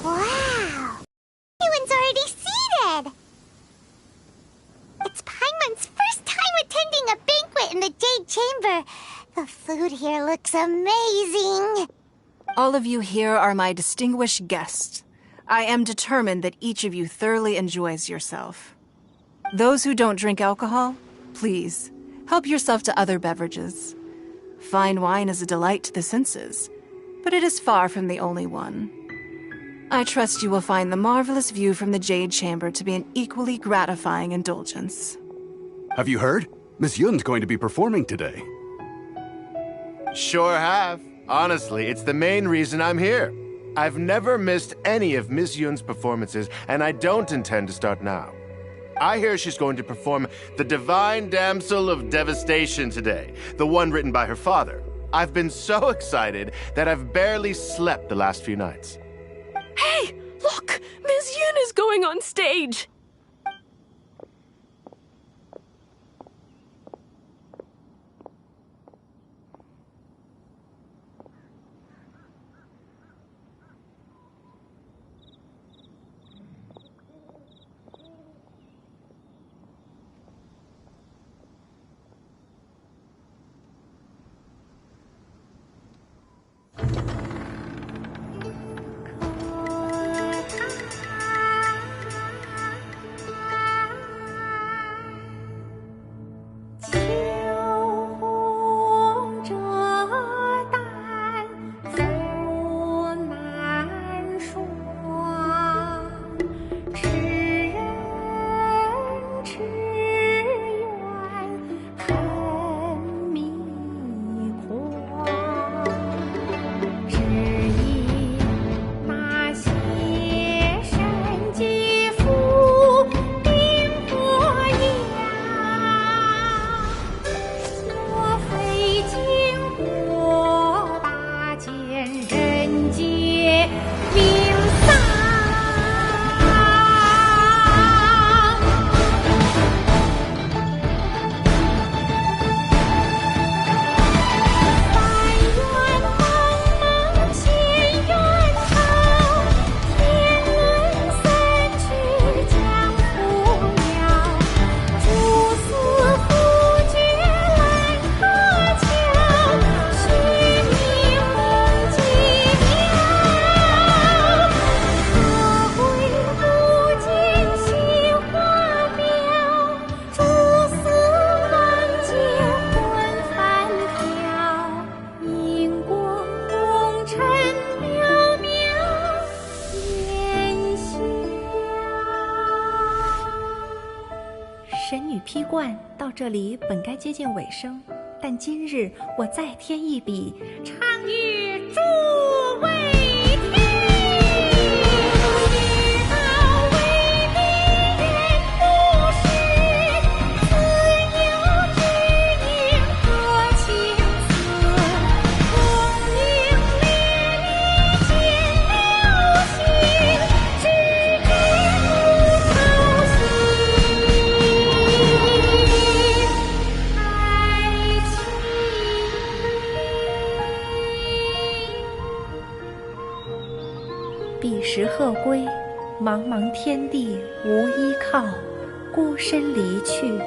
Wow! Everyone's already seated! It's Paimon's first time attending a banquet in the Jade Chamber. The food here looks amazing. All of you here are my distinguished guests. I am determined that each of you thoroughly enjoys yourself. Those who don't drink alcohol, please, help yourself to other beverages. Fine wine is a delight to the senses, but it is far from the only one. I trust you will find the marvelous view from the Jade Chamber to be an equally gratifying indulgence. Have you heard? Miss Yun's going to be performing today. Sure have. Honestly, it's the main reason I'm here. I've never missed any of Miss Yun's performances, and I don't intend to start now. I hear she's going to perform The Divine Damsel of Devastation today, the one written by her father. I've been so excited that I've barely slept the last few nights. Hey, look! Miss Yun is going on stage!这里本该接近尾声，但今日我再添一笔，唱与诸位听。道为敌人不识，自有知音多情思。功名烈烈见了心，知之不操心。彼时鹤归，茫茫天地无依靠，孤身离去。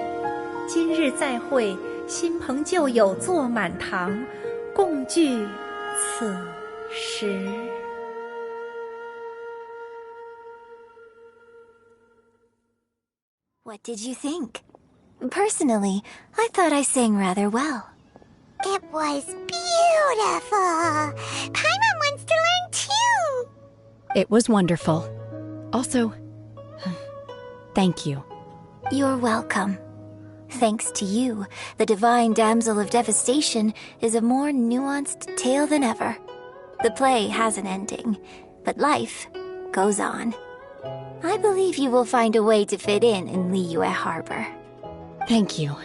今日再会，新朋旧友坐满堂，共聚此时。What did you think? Personally, I thought I sang rather well. It was beautiful. Paimon wants to learn too. It was wonderful. Also, thank you. You're welcome. Thanks to you, the Divine Damsel of Devastation is a more nuanced tale than ever. The play has an ending, but life goes on. I believe you will find a way to fit in Liyue Harbor. Thank you.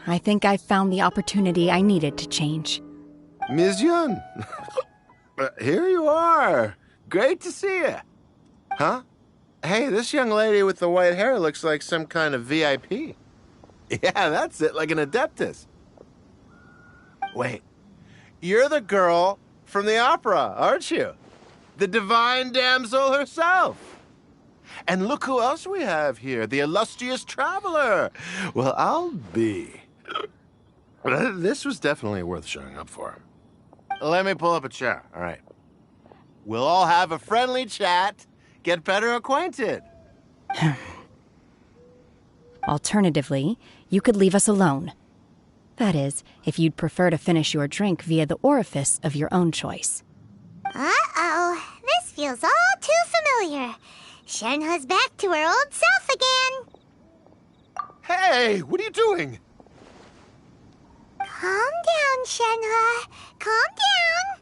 I think I've found the opportunity I needed to change. Ms. Yun, here you are. Great to see you. Huh? Hey, this young lady with the white hair looks like some kind of VIP. Yeah, that's it, like an Adeptus. Wait, you're the girl from the opera, aren't you? The divine damsel herself. And look who else we have here, the illustrious traveler. Well, I'll be. This was definitely worth showing up for. Let me pull up a chair, all right? We'll all have a friendly chat, get better acquainted. Alternatively, you could leave us alone. That is, if you'd prefer to finish your drink via the orifice of your own choice. Uh-oh, this feels all too familiar. Shenhe's back to her old self again. Hey, what are you doing? Calm down, Shenhe. Calm down.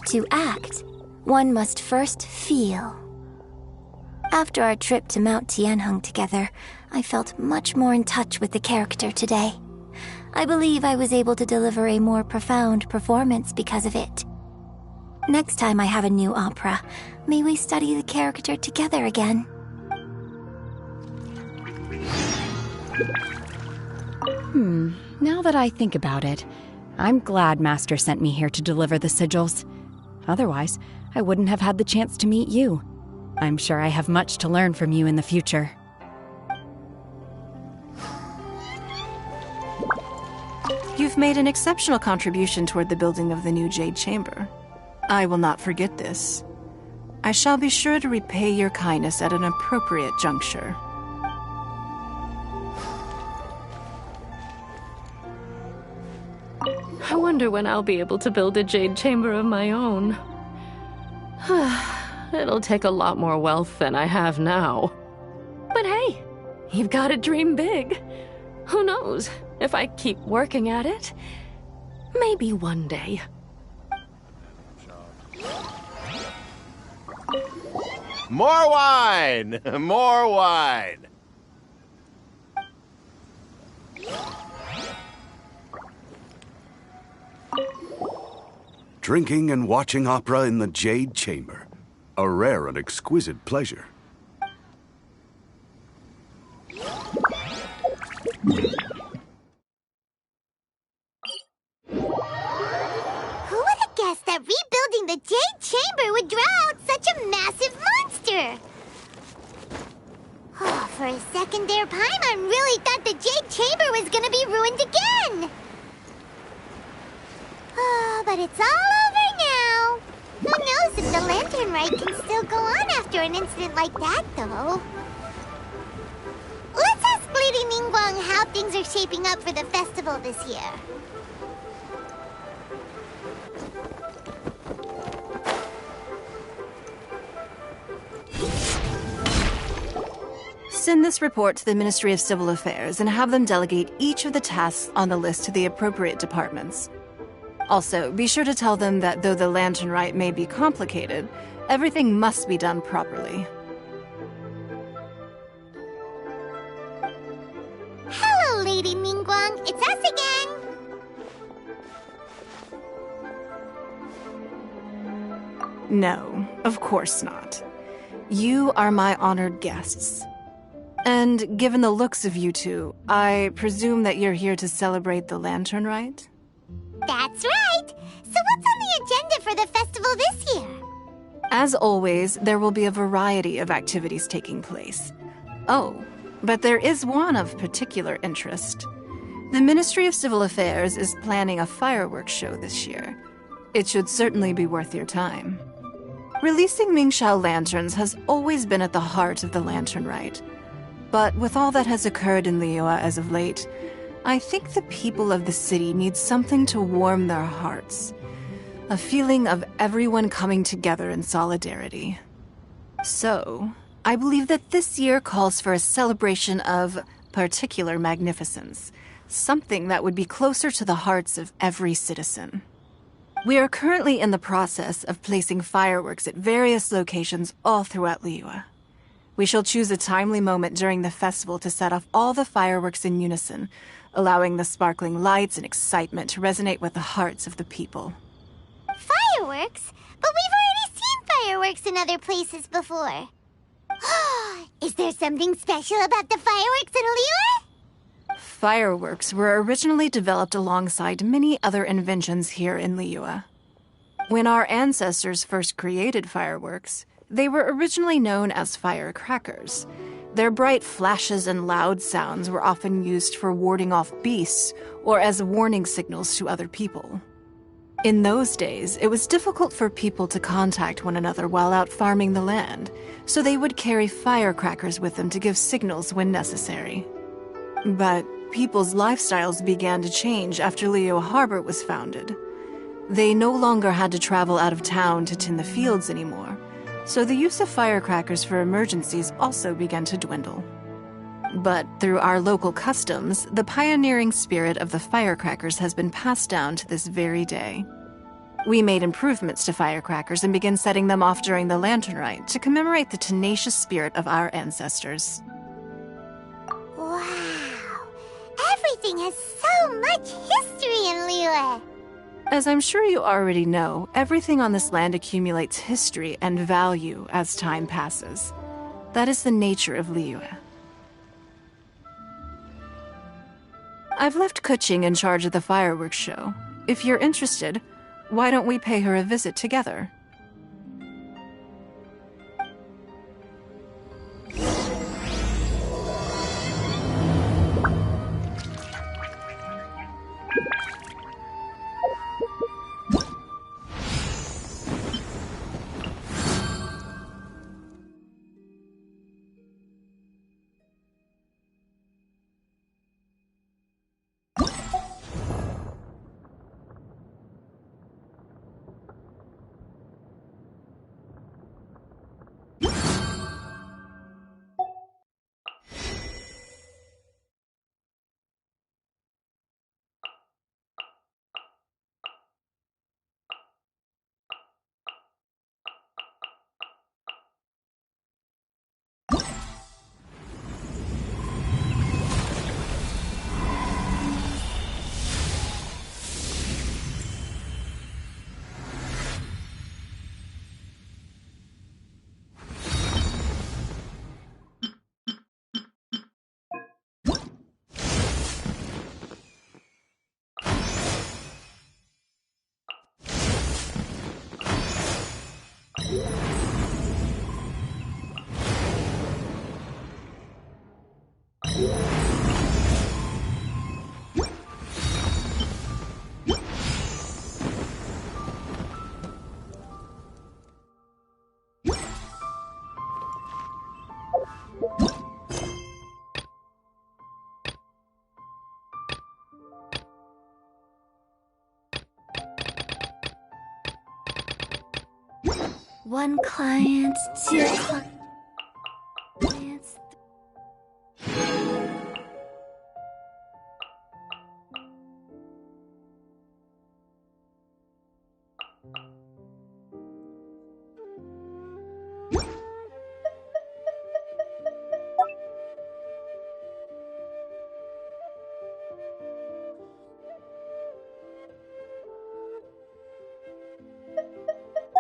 To act, one must first feel. After our trip to Mount Tianheng together, I felt much more in touch with the character today. I believe I was able to deliver a more profound performance because of it. Next time I have a new opera, may we study the character together again. Now that I think about it, I'm glad Master sent me here to deliver the sigils. Otherwise, I wouldn't have had the chance to meet you. I'm sure I have much to learn from you in the future. You've made an exceptional contribution toward the building of the new Jade Chamber. I will not forget this. I shall be sure to repay your kindness at an appropriate juncture. I wonder when I'll be able to build a Jade Chamber of my own. It'll take a lot more wealth than I have now. But hey, you've got to dream big. Who knows, if I keep working at it, maybe one day. More wine! More wine! Drinking and watching opera in the Jade Chamber. A rare and exquisite pleasure. Who would have guessed that rebuilding the Jade Chamber would draw out such a massive monster? Oh, for a second there, Paimon really thought the Jade Chamber was gonna be ruined again. Oh, but it's all over now. Who knows if the lantern rite can still go on after an incident like that, though. Let's ask Lady Ningguang how things are shaping up for the festival this year. Send this report to the Ministry of Civil Affairs and have them delegate each of the tasks on the list to the appropriate departments. Also, be sure to tell them that though the lantern rite may be complicated, everything must be done properly. Hello, Lady Ningguang. It's us again. No, of course not. You are my honored guests. And given the looks of you two, I presume that you're here to celebrate the lantern rite? That's right. So what's on the agenda for the festival this year? As always, there will be a variety of activities taking place. Oh, but there is one of particular interest. The Ministry of Civil Affairs is planning a fireworks show this year. It should certainly be worth your time. Releasing Mingxiao lanterns has always been at the heart of the lantern rite. But with all that has occurred in Liyue as of late, I think the people of the city need something to warm their hearts. A feeling of everyone coming together in solidarity. So, I believe that this year calls for a celebration of particular magnificence. Something that would be closer to the hearts of every citizen. We are currently in the process of placing fireworks at various locations all throughout Liyue. We shall choose a timely moment during the festival to set off all the fireworks in unison, allowing the sparkling lights and excitement to resonate with the hearts of the people. Fireworks? But we've already seen fireworks in other places before. Is there something special about the fireworks in Liyue? Fireworks were originally developed alongside many other inventions here in Liyue. When our ancestors first created fireworks, they were originally known as firecrackers. Their bright flashes and loud sounds were often used for warding off beasts or as warning signals to other people. In those days, it was difficult for people to contact one another while out farming the land, so they would carry firecrackers with them to give signals when necessary. But people's lifestyles began to change after Liyue Harbor was founded. They no longer had to travel out of town to tend the fields anymore, so the use of firecrackers for emergencies also began to dwindle. But through our local customs, the pioneering spirit of the firecrackers has been passed down to this very day. We made improvements to firecrackers and began setting them off during the Lantern Rite to commemorate the tenacious spirit of our ancestors. Wow! Everything has so much history in Liyue! As I'm sure you already know, everything on this land accumulates history and value as time passes. That is the nature of Liyue. I've left Kuching in charge of the fireworks show. If you're interested, why don't we pay her a visit together? One client, two clients.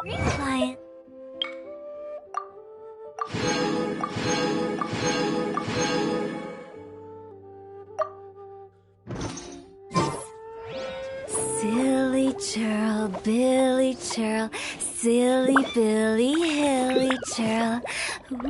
Client. Silly churl, Billy churl, silly Billy, hilly churl.